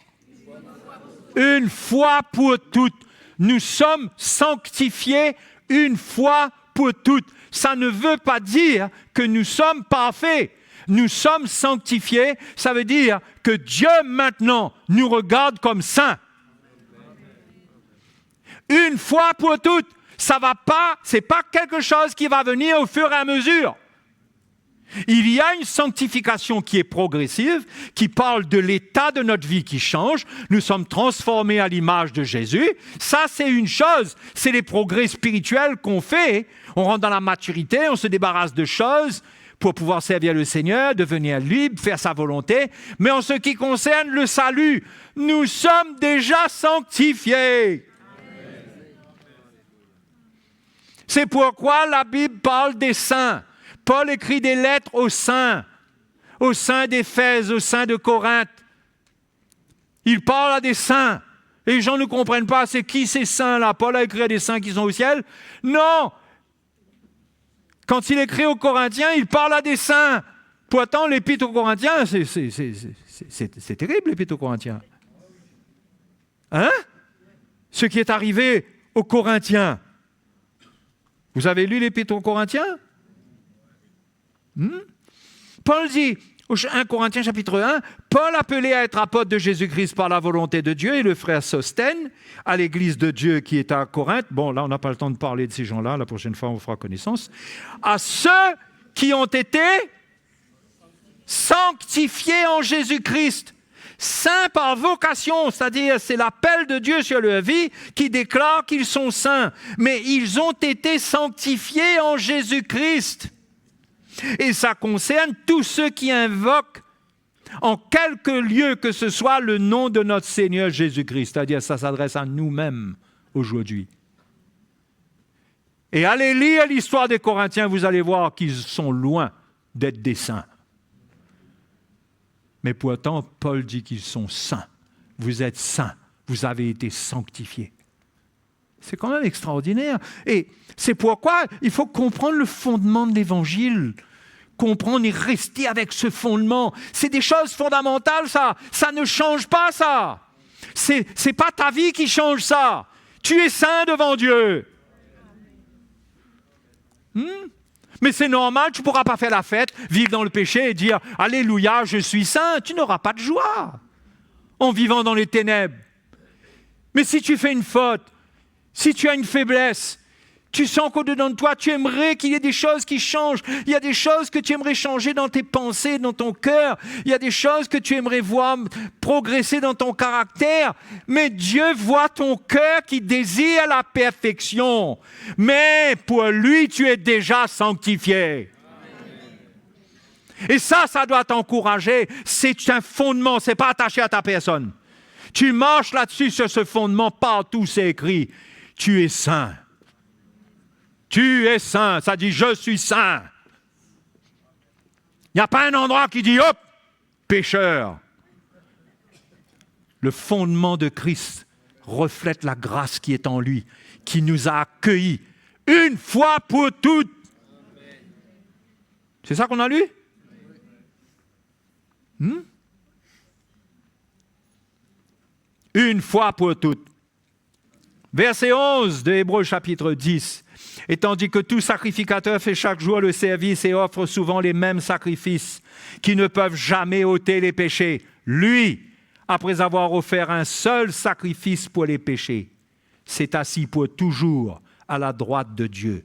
Une fois pour toutes. Nous sommes sanctifiés une fois pour toutes. Ça ne veut pas dire que nous sommes parfaits. Nous sommes sanctifiés, ça veut dire que Dieu maintenant nous regarde comme saints. Une fois pour toutes, ça va pas, c'est pas quelque chose qui va venir au fur et à mesure. Il y a une sanctification qui est progressive, qui parle de l'état de notre vie qui change. Nous sommes transformés à l'image de Jésus. Ça, c'est une chose. C'est les progrès spirituels qu'on fait. On rentre dans la maturité, on se débarrasse de choses pour pouvoir servir le Seigneur, devenir libre, faire sa volonté. Mais en ce qui concerne le salut, nous sommes déjà sanctifiés. C'est pourquoi la Bible parle des saints. Paul écrit des lettres aux saints d'Éphèse, aux saints de Corinthe. Il parle à des saints. Et les gens ne comprennent pas, c'est qui ces saints-là? Paul a écrit à des saints qui sont au ciel? Non! Quand il écrit aux Corinthiens, il parle à des saints. Pourtant, l'épître aux Corinthiens, c'est terrible, l'épître aux Corinthiens. Hein? Ce qui est arrivé aux Corinthiens. Vous avez lu l'épître aux Corinthiens? Paul dit, au 1 Corinthiens chapitre 1, Paul appelé à être apôtre de Jésus-Christ par la volonté de Dieu et le frère Sosthène à l'église de Dieu qui est à Corinthe. Bon, là, on n'a pas le temps de parler de ces gens-là. La prochaine fois, on fera connaissance. À ceux qui ont été sanctifiés en Jésus-Christ. Saints par vocation, c'est-à-dire c'est l'appel de Dieu sur leur vie qui déclare qu'ils sont saints. Mais ils ont été sanctifiés en Jésus-Christ. Et ça concerne tous ceux qui invoquent en quelque lieu que ce soit le nom de notre Seigneur Jésus-Christ. C'est-à-dire ça s'adresse à nous-mêmes aujourd'hui. Et allez lire l'histoire des Corinthiens, vous allez voir qu'ils sont loin d'être des saints. Mais pourtant, Paul dit qu'ils sont saints. Vous êtes saints, vous avez été sanctifiés. C'est quand même extraordinaire. Et c'est pourquoi il faut comprendre le fondement de l'Évangile. Comprendre et rester avec ce fondement. C'est des choses fondamentales, ça. Ça ne change pas, ça. C'est pas ta vie qui change ça. Tu es saint devant Dieu. Mais c'est normal, tu ne pourras pas faire la fête, vivre dans le péché et dire « Alléluia, je suis saint ». Tu n'auras pas de joie en vivant dans les ténèbres. Mais si tu fais une faute, si tu as une faiblesse, tu sens qu'au-dedans de toi, tu aimerais qu'il y ait des choses qui changent. Il y a des choses que tu aimerais changer dans tes pensées, dans ton cœur. Il y a des choses que tu aimerais voir progresser dans ton caractère. Mais Dieu voit ton cœur qui désire la perfection. Mais pour lui, tu es déjà sanctifié. Et ça doit t'encourager. C'est un fondement, ce n'est pas attaché à ta personne. Tu marches là-dessus, sur ce fondement, partout c'est écrit. Tu es saint. Tu es saint, ça dit « je suis saint ». Il n'y a pas un endroit qui dit « hop, pécheur ». Le fondement de Christ reflète la grâce qui est en lui, qui nous a accueillis une fois pour toutes. C'est ça qu'on a lu? Une fois pour toutes. Verset 11 de Hébreux chapitre 10. Et tandis que tout sacrificateur fait chaque jour le service et offre souvent les mêmes sacrifices qui ne peuvent jamais ôter les péchés, lui, après avoir offert un seul sacrifice pour les péchés, s'est assis pour toujours à la droite de Dieu.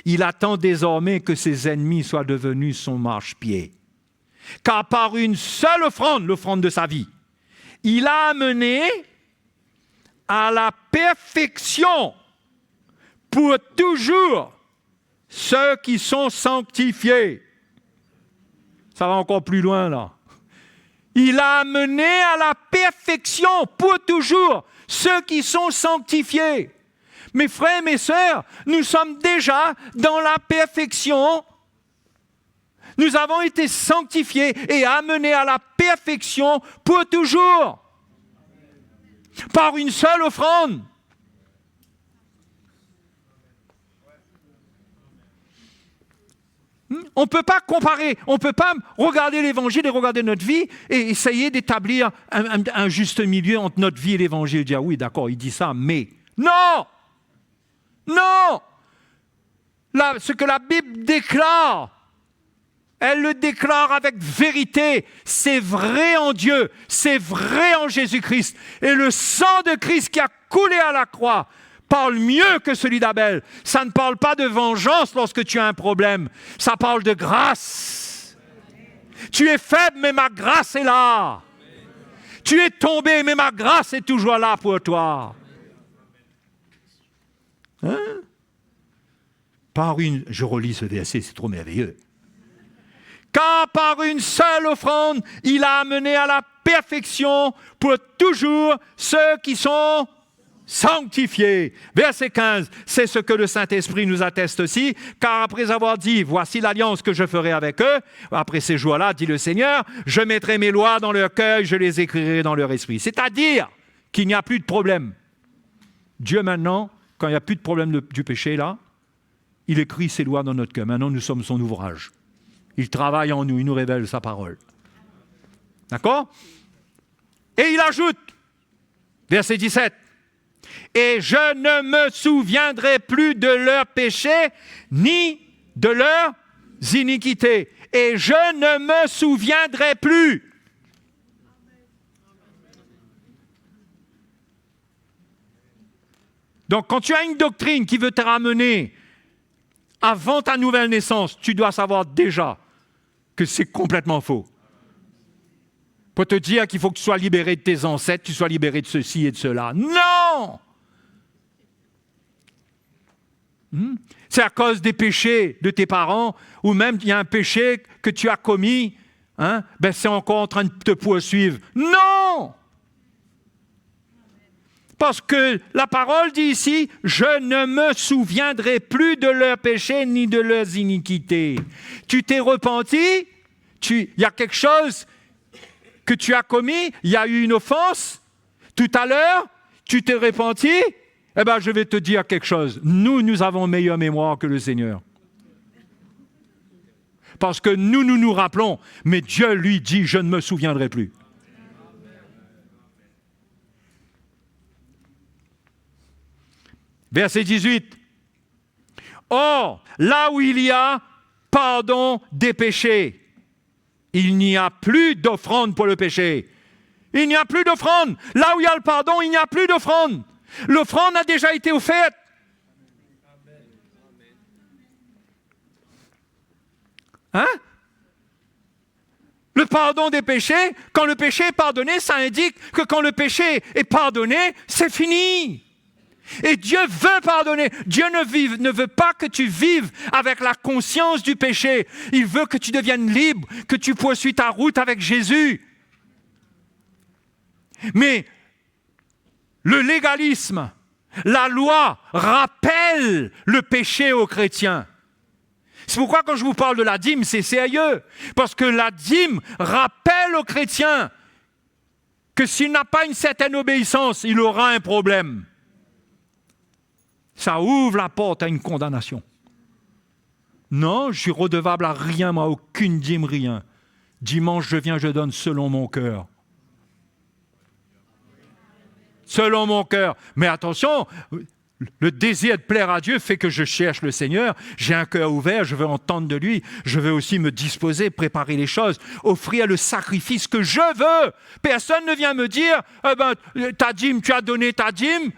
Il attend désormais que ses ennemis soient devenus son marchepied. Car par une seule offrande, l'offrande de sa vie, il a amené à la perfection pour toujours ceux qui sont sanctifiés. Ça va encore plus loin, là. Il a amené à la perfection pour toujours ceux qui sont sanctifiés. Mes frères, mes sœurs, nous sommes déjà dans la perfection. Nous avons été sanctifiés et amenés à la perfection pour toujours. Par une seule offrande. On ne peut pas comparer, on ne peut pas regarder l'Évangile et regarder notre vie et essayer d'établir un juste milieu entre notre vie et l'Évangile. Dire oui, d'accord, il dit ça, mais non! Non! Là, ce que la Bible déclare, elle le déclare avec vérité. C'est vrai en Dieu, c'est vrai en Jésus-Christ. Et le sang de Christ qui a coulé à la croix parle mieux que celui d'Abel. Ça ne parle pas de vengeance lorsque tu as un problème. Ça parle de grâce. Tu es faible, mais ma grâce est là. Tu es tombé, mais ma grâce est toujours là pour toi. Hein? Je relis ce verset, c'est trop merveilleux. Car par une seule offrande, il a amené à la perfection pour toujours ceux qui sont sanctifiés. Verset 15, c'est ce que le Saint-Esprit nous atteste aussi, car après avoir dit, voici l'alliance que je ferai avec eux, après ces jours-là, dit le Seigneur, je mettrai mes lois dans leur cœur, je les écrirai dans leur esprit. C'est-à-dire qu'il n'y a plus de problème. Dieu maintenant, quand il n'y a plus de problème du péché là, il écrit ses lois dans notre cœur. Maintenant, nous sommes son ouvrage. Il travaille en nous, il nous révèle sa parole. D'accord? Et il ajoute, verset 17, et je ne me souviendrai plus de leurs péchés, ni de leurs iniquités. Et je ne me souviendrai plus. Donc, quand tu as une doctrine qui veut te ramener avant ta nouvelle naissance, tu dois savoir déjà que c'est complètement faux. Pour te dire qu'il faut que tu sois libéré de tes ancêtres, tu sois libéré de ceci et de cela. Non! C'est à cause des péchés de tes parents, ou même il y a un péché que tu as commis, c'est encore en train de te poursuivre. Non! Parce que la parole dit ici, je ne me souviendrai plus de leurs péchés ni de leurs iniquités. Tu t'es repenti, il y a quelque chose que tu as commis, il y a eu une offense, tout à l'heure, tu t'es repenti, je vais te dire quelque chose. Nous avons meilleure mémoire que le Seigneur. Parce que nous rappelons, mais Dieu lui dit, je ne me souviendrai plus. Verset 18. Or, là où il y a pardon des péchés, il n'y a plus d'offrande pour le péché. Il n'y a plus d'offrande. Là où il y a le pardon, il n'y a plus d'offrande. L'offrande a déjà été offerte. Le pardon des péchés, quand le péché est pardonné, ça indique que quand le péché est pardonné, c'est fini. Et Dieu veut pardonner. Dieu ne veut pas que tu vives avec la conscience du péché. Il veut que tu deviennes libre, que tu poursuives ta route avec Jésus. Mais le légalisme, la loi rappelle le péché aux chrétiens. C'est pourquoi quand je vous parle de la dîme, c'est sérieux. Parce que la dîme rappelle aux chrétiens que s'il n'a pas une certaine obéissance, il aura un problème. Ça ouvre la porte à une condamnation. Non, je suis redevable à rien, moi, aucune dîme, rien. Dimanche, je viens, je donne selon mon cœur. Selon mon cœur. Mais attention, le désir de plaire à Dieu fait que je cherche le Seigneur. J'ai un cœur ouvert, je veux entendre de lui. Je veux aussi me disposer, préparer les choses, offrir le sacrifice que je veux. Personne ne vient me dire, ta dîme, tu as donné ta dîme.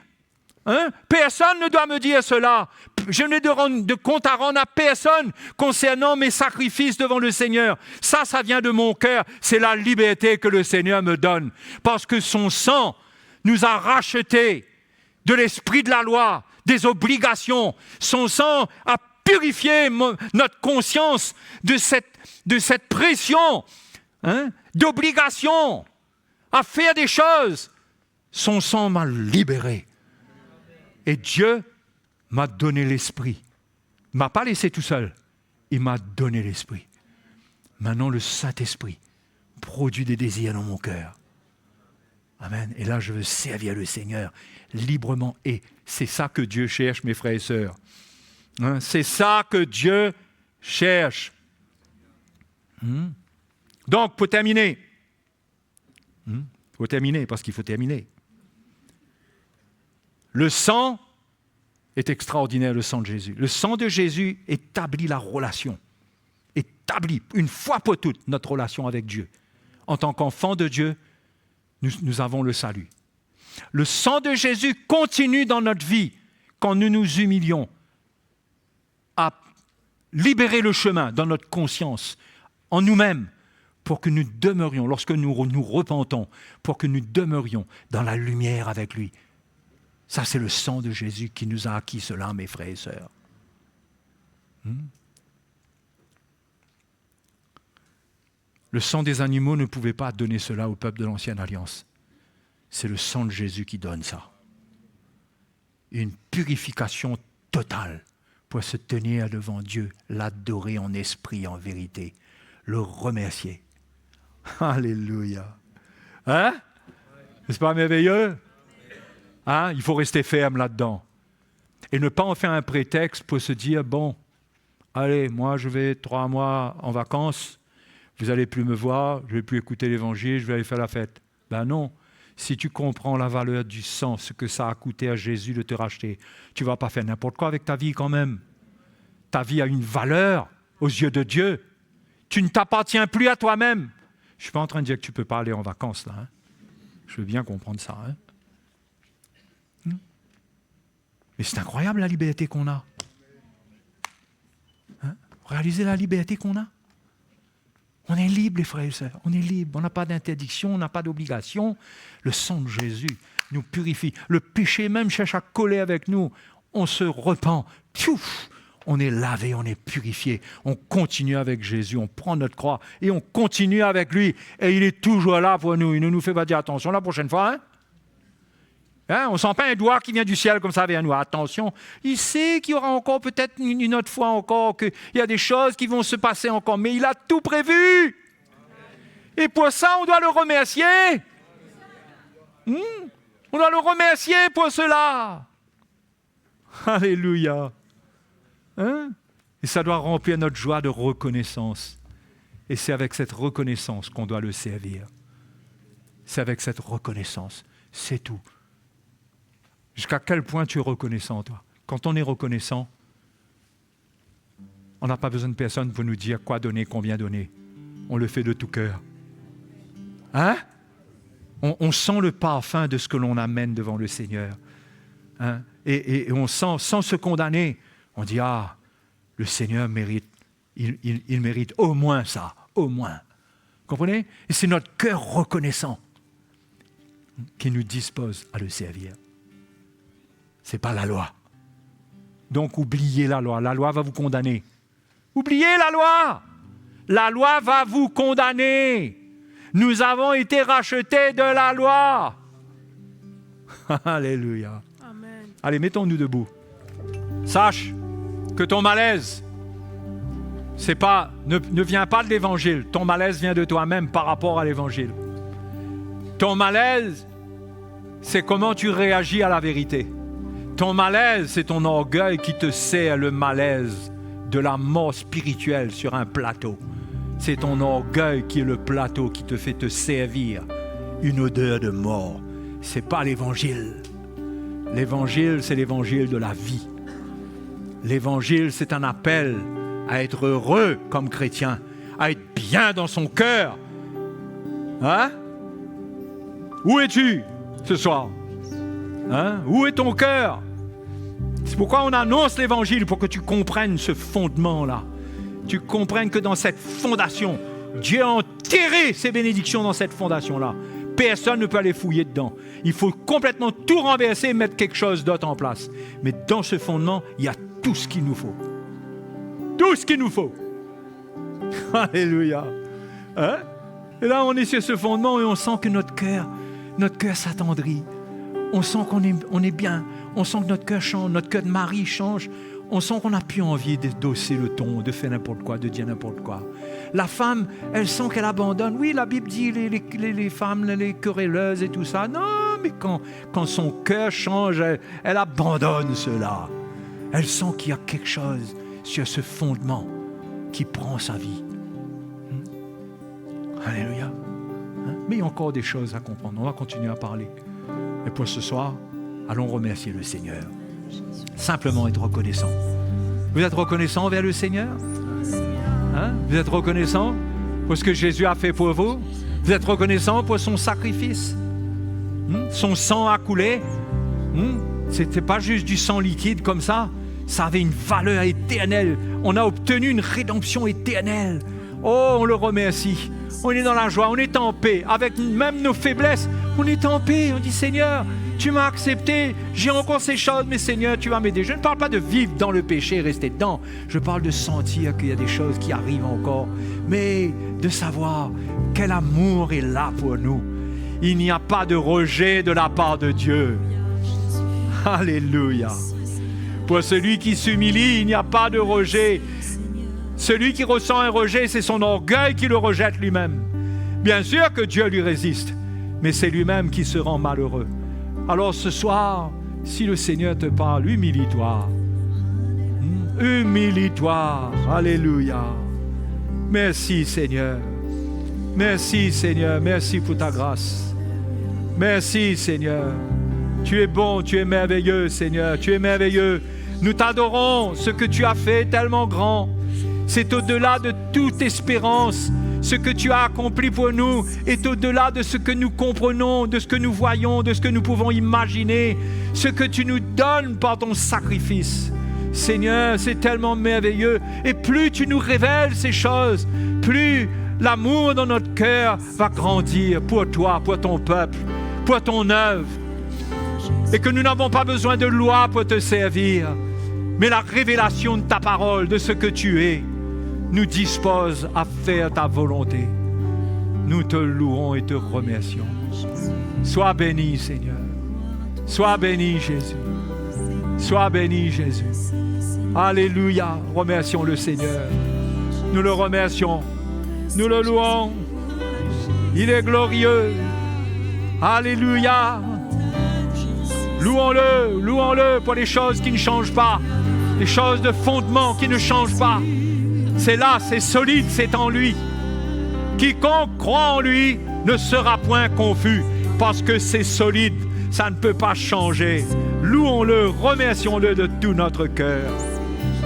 Personne ne doit me dire cela. Je n'ai de compte à rendre à personne concernant mes sacrifices devant le Seigneur. Ça vient de mon cœur. C'est la liberté que le Seigneur me donne. Parce que son sang nous a rachetés de l'esprit de la loi, des obligations. Son sang a purifié notre conscience de cette cette pression, d'obligation à faire des choses. Son sang m'a libéré. Et Dieu m'a donné l'esprit. Il ne m'a pas laissé tout seul. Il m'a donné l'esprit. Maintenant, le Saint-Esprit produit des désirs dans mon cœur. Amen. Et là, je veux servir le Seigneur librement. Et c'est ça que Dieu cherche, mes frères et sœurs. C'est ça que Dieu cherche. Donc, pour terminer, parce qu'il faut terminer. Le sang est extraordinaire, le sang de Jésus. Le sang de Jésus établit la relation. Établit, une fois pour toutes, notre relation avec Dieu. En tant qu'enfant de Dieu, nous avons le salut. Le sang de Jésus continue dans notre vie quand nous nous humilions à libérer le chemin dans notre conscience, en nous-mêmes, pour que nous demeurions, lorsque nous nous repentons, pour que nous demeurions dans la lumière avec lui. Ça, c'est le sang de Jésus qui nous a acquis cela, mes frères et sœurs. Le sang des animaux ne pouvait pas donner cela au peuple de l'Ancienne Alliance. C'est le sang de Jésus qui donne ça. Une purification totale pour se tenir devant Dieu, l'adorer en esprit, en vérité, le remercier. Alléluia. N'est-ce pas merveilleux? Il faut rester ferme là-dedans. Et ne pas en faire un prétexte pour se dire, bon, allez, moi je vais 3 mois en vacances, vous n'allez plus me voir, je ne vais plus écouter l'évangile, je vais aller faire la fête. Ben non. Si tu comprends la valeur du sang, ce que ça a coûté à Jésus de te racheter, tu ne vas pas faire n'importe quoi avec ta vie quand même. Ta vie a une valeur aux yeux de Dieu. Tu ne t'appartiens plus à toi-même. Je ne suis pas en train de dire que tu ne peux pas aller en vacances, là. Je veux bien comprendre ça. Mais c'est incroyable la liberté qu'on a. Réalisez la liberté qu'on a. On est libre, les frères et sœurs. On est libre. On n'a pas d'interdiction, on n'a pas d'obligation. Le sang de Jésus nous purifie. Le péché même cherche à coller avec nous. On se repent. Piouf, on est lavé, on est purifié. On continue avec Jésus. On prend notre croix et on continue avec lui. Et il est toujours là pour nous. Il ne nous fait pas dire attention la prochaine fois. On ne sent pas un doigt qui vient du ciel comme ça vers nous. Attention, il sait qu'il y aura encore peut-être une autre fois encore, qu'il y a des choses qui vont se passer encore, mais il a tout prévu. Et pour ça, on doit le remercier. On doit le remercier pour cela. Alléluia. Et ça doit remplir notre joie de reconnaissance. Et c'est avec cette reconnaissance qu'on doit le servir. C'est avec cette reconnaissance. C'est tout. Jusqu'à quel point tu es reconnaissant, toi? Quand on est reconnaissant, on n'a pas besoin de personne pour nous dire quoi donner, combien donner. On le fait de tout cœur. On sent le parfum de ce que l'on amène devant le Seigneur. Et on sent, sans se condamner, on dit, le Seigneur mérite, il mérite au moins ça, au moins. Comprenez? Et c'est notre cœur reconnaissant qui nous dispose à le servir. Ce n'est pas la loi. Donc, oubliez la loi. La loi va vous condamner. Oubliez la loi. La loi va vous condamner. Nous avons été rachetés de la loi. Alléluia. Amen. Allez, mettons-nous debout. Sache que ton malaise, ne vient pas de l'Évangile. Ton malaise vient de toi-même par rapport à l'Évangile. Ton malaise, c'est comment tu réagis à la vérité. Ton malaise, c'est ton orgueil qui te sert le malaise de la mort spirituelle sur un plateau. C'est ton orgueil qui est le plateau qui te fait te servir une odeur de mort. Ce n'est pas l'Évangile. L'Évangile, c'est l'Évangile de la vie. L'Évangile, c'est un appel à être heureux comme chrétien, à être bien dans son cœur. Où es-tu ce soir? Où est ton cœur? C'est pourquoi on annonce l'Évangile, pour que tu comprennes ce fondement-là. Tu comprennes que dans cette fondation, Dieu a enterré ses bénédictions dans cette fondation-là. Personne ne peut aller fouiller dedans. Il faut complètement tout renverser et mettre quelque chose d'autre en place. Mais dans ce fondement, il y a tout ce qu'il nous faut. Tout ce qu'il nous faut. Alléluia. Hein? Et là, on est sur ce fondement et on sent que notre cœur s'attendrit. On sent qu'on est bien. On sent que notre cœur change, notre cœur de mari change. On sent qu'on n'a plus envie d'endosser le ton, de faire n'importe quoi, de dire n'importe quoi. La femme, elle sent qu'elle abandonne. Oui, la Bible dit les femmes, les querelleuses et tout ça. Non, mais quand son cœur change, elle abandonne cela. Elle sent qu'il y a quelque chose sur ce fondement qui prend sa vie. Alléluia. Mais il y a encore des choses à comprendre. On va continuer à parler. Et pour ce soir, allons remercier le Seigneur. Simplement être reconnaissant. Vous êtes reconnaissant envers le Seigneur? Vous êtes reconnaissant pour ce que Jésus a fait pour vous? Vous êtes reconnaissant pour son sacrifice? Son sang a coulé? Ce n'était pas juste du sang liquide comme ça. Ça avait une valeur éternelle. On a obtenu une rédemption éternelle. Oh, on le remercie. On est dans la joie, on est en paix. Avec même nos faiblesses, on est en paix. On dit, Seigneur, tu m'as accepté. J'ai encore ces choses, mais Seigneur, tu vas m'aider. Je ne parle pas de vivre dans le péché et rester dedans. Je parle de sentir qu'il y a des choses qui arrivent encore. Mais de savoir quel amour est là pour nous. Il n'y a pas de rejet de la part de Dieu. Alléluia. Pour celui qui s'humilie, il n'y a pas de rejet. Celui qui ressent un rejet, c'est son orgueil qui le rejette lui-même. Bien sûr que Dieu lui résiste, mais c'est lui-même qui se rend malheureux. Alors ce soir, si le Seigneur te parle, humilie-toi. Humilie-toi. Alléluia. Merci Seigneur. Merci Seigneur. Merci pour ta grâce. Merci Seigneur. Tu es bon, tu es merveilleux Seigneur. Tu es merveilleux. Nous t'adorons. Ce que tu as fait est tellement grand. C'est au-delà de toute espérance. Ce que tu as accompli pour nous est au-delà de ce que nous comprenons, de ce que nous voyons, de ce que nous pouvons imaginer. Ce que tu nous donnes par ton sacrifice. Seigneur, c'est tellement merveilleux. Et plus tu nous révèles ces choses, plus l'amour dans notre cœur va grandir pour toi, pour ton peuple, pour ton œuvre. Et que nous n'avons pas besoin de loi pour te servir, mais la révélation de ta parole, de ce que tu es, nous dispose à faire ta volonté. Nous te louons et te remercions. Sois béni, Seigneur. Sois béni, Jésus. Sois béni, Jésus. Alléluia. Remercions le Seigneur. Nous le remercions. Nous le louons. Il est glorieux. Alléluia. Louons-le, louons-le pour les choses qui ne changent pas. Les choses de fondement qui ne changent pas. C'est là, c'est solide, c'est en lui. Quiconque croit en lui ne sera point confus, parce que c'est solide, ça ne peut pas changer. Louons-le, remercions-le de tout notre cœur.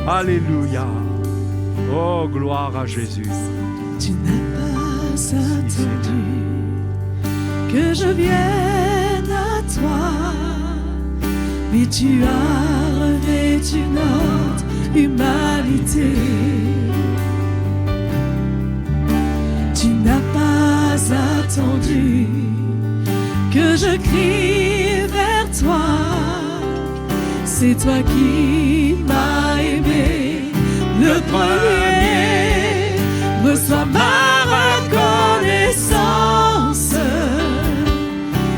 Alléluia. Oh, gloire à Jésus. Tu n'as pas attendu que je vienne à toi, mais tu as revêtu notre humanité. Tu n'as pas attendu que je crie vers toi. C'est toi qui m'as aimé le premier. Reçois ma reconnaissance,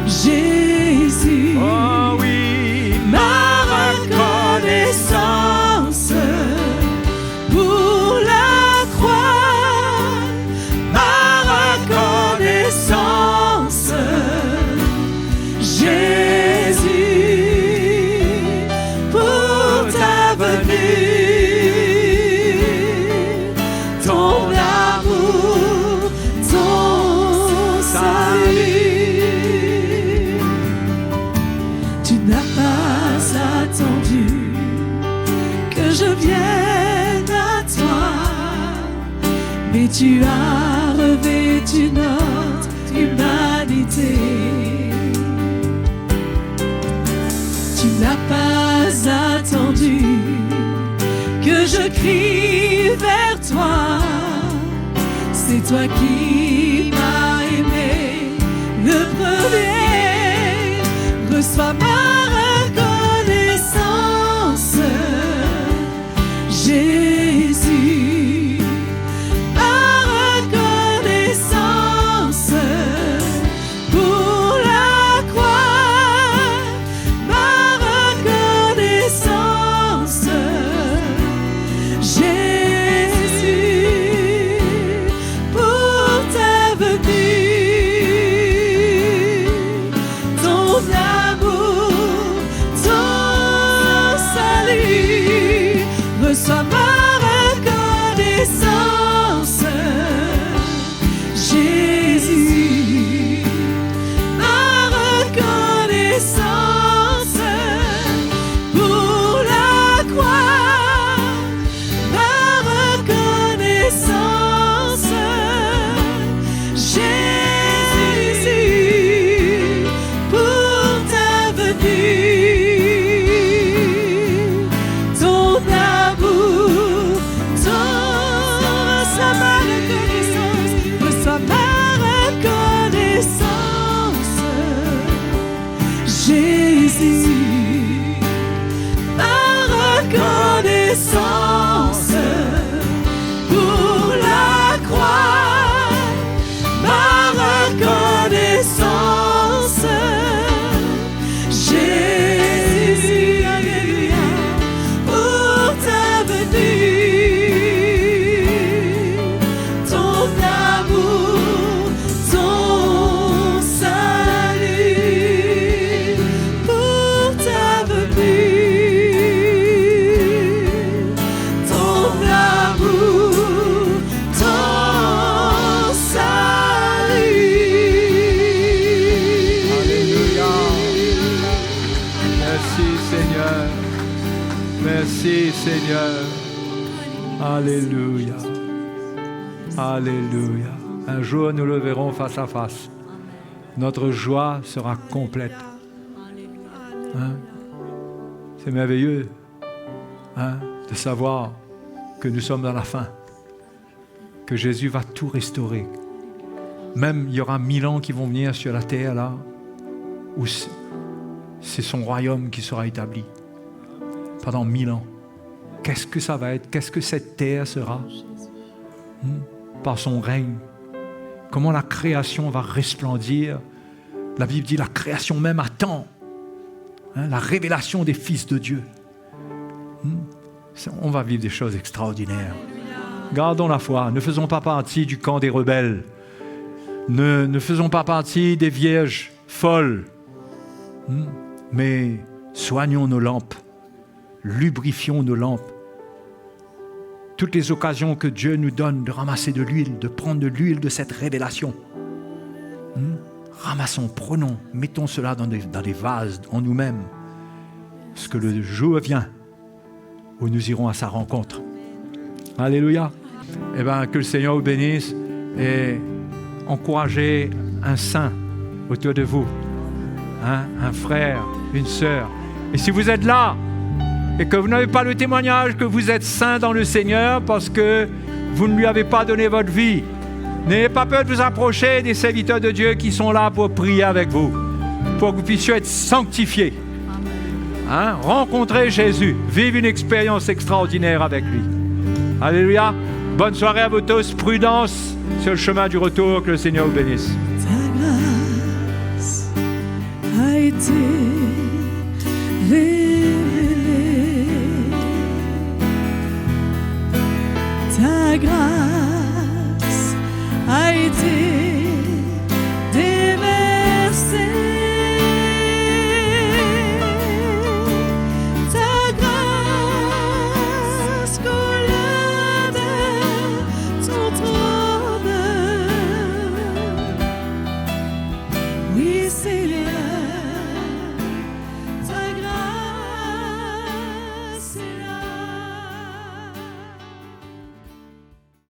Jésus. Oh oui, ma reconnaissance pour la croix, ma reconnaissance, Jésus, pour ta venue, ton amour, ton salut. Tu n'as pas attendu que je vienne à toi, mais tu as revêtu notre humanité. Tu n'as pas attendu que je crie vers toi. C'est toi qui m'as aimé le premier. Reçois ma reconnaissance, Jésus. Seigneur. Alléluia. Alléluia. Un jour, nous le verrons face à face. Notre joie sera complète. Hein? C'est merveilleux, hein, de savoir que nous sommes dans la fin, que Jésus va tout restaurer. Même il y aura 1000 ans qui vont venir sur la terre là, où c'est son royaume qui sera établi pendant 1000 ans. Qu'est-ce que ça va être? Qu'est-ce que cette terre sera? Par son règne. Comment la création va resplendir. La Bible dit la création même attend, hein, la révélation des fils de Dieu. On va vivre des choses extraordinaires. Gardons la foi. Ne faisons pas partie du camp des rebelles. Ne faisons pas partie des vierges folles. Mais soignons nos lampes. Lubrifions nos lampes. Toutes les occasions que Dieu nous donne de ramasser de l'huile, de prendre de l'huile de cette révélation. Ramassons, prenons, mettons cela dans des vases en nous-mêmes. Parce que le jour vient où nous irons à sa rencontre. Alléluia. Eh bien, que le Seigneur vous bénisse et encouragez un saint autour de vous, hein, un frère, une sœur. Et si vous êtes là et que vous n'avez pas le témoignage que vous êtes saint dans le Seigneur parce que vous ne lui avez pas donné votre vie, n'ayez pas peur de vous approcher des serviteurs de Dieu qui sont là pour prier avec vous, pour que vous puissiez être sanctifiés. Hein? Rencontrez Jésus, vivez une expérience extraordinaire avec lui. Alléluia. Bonne soirée à vous tous. Prudence sur le chemin du retour. Que le Seigneur vous bénisse. Ta grâce a été révélée. Ta grâce a été déversée. Ta grâce coule de ton trône. Oui, c'est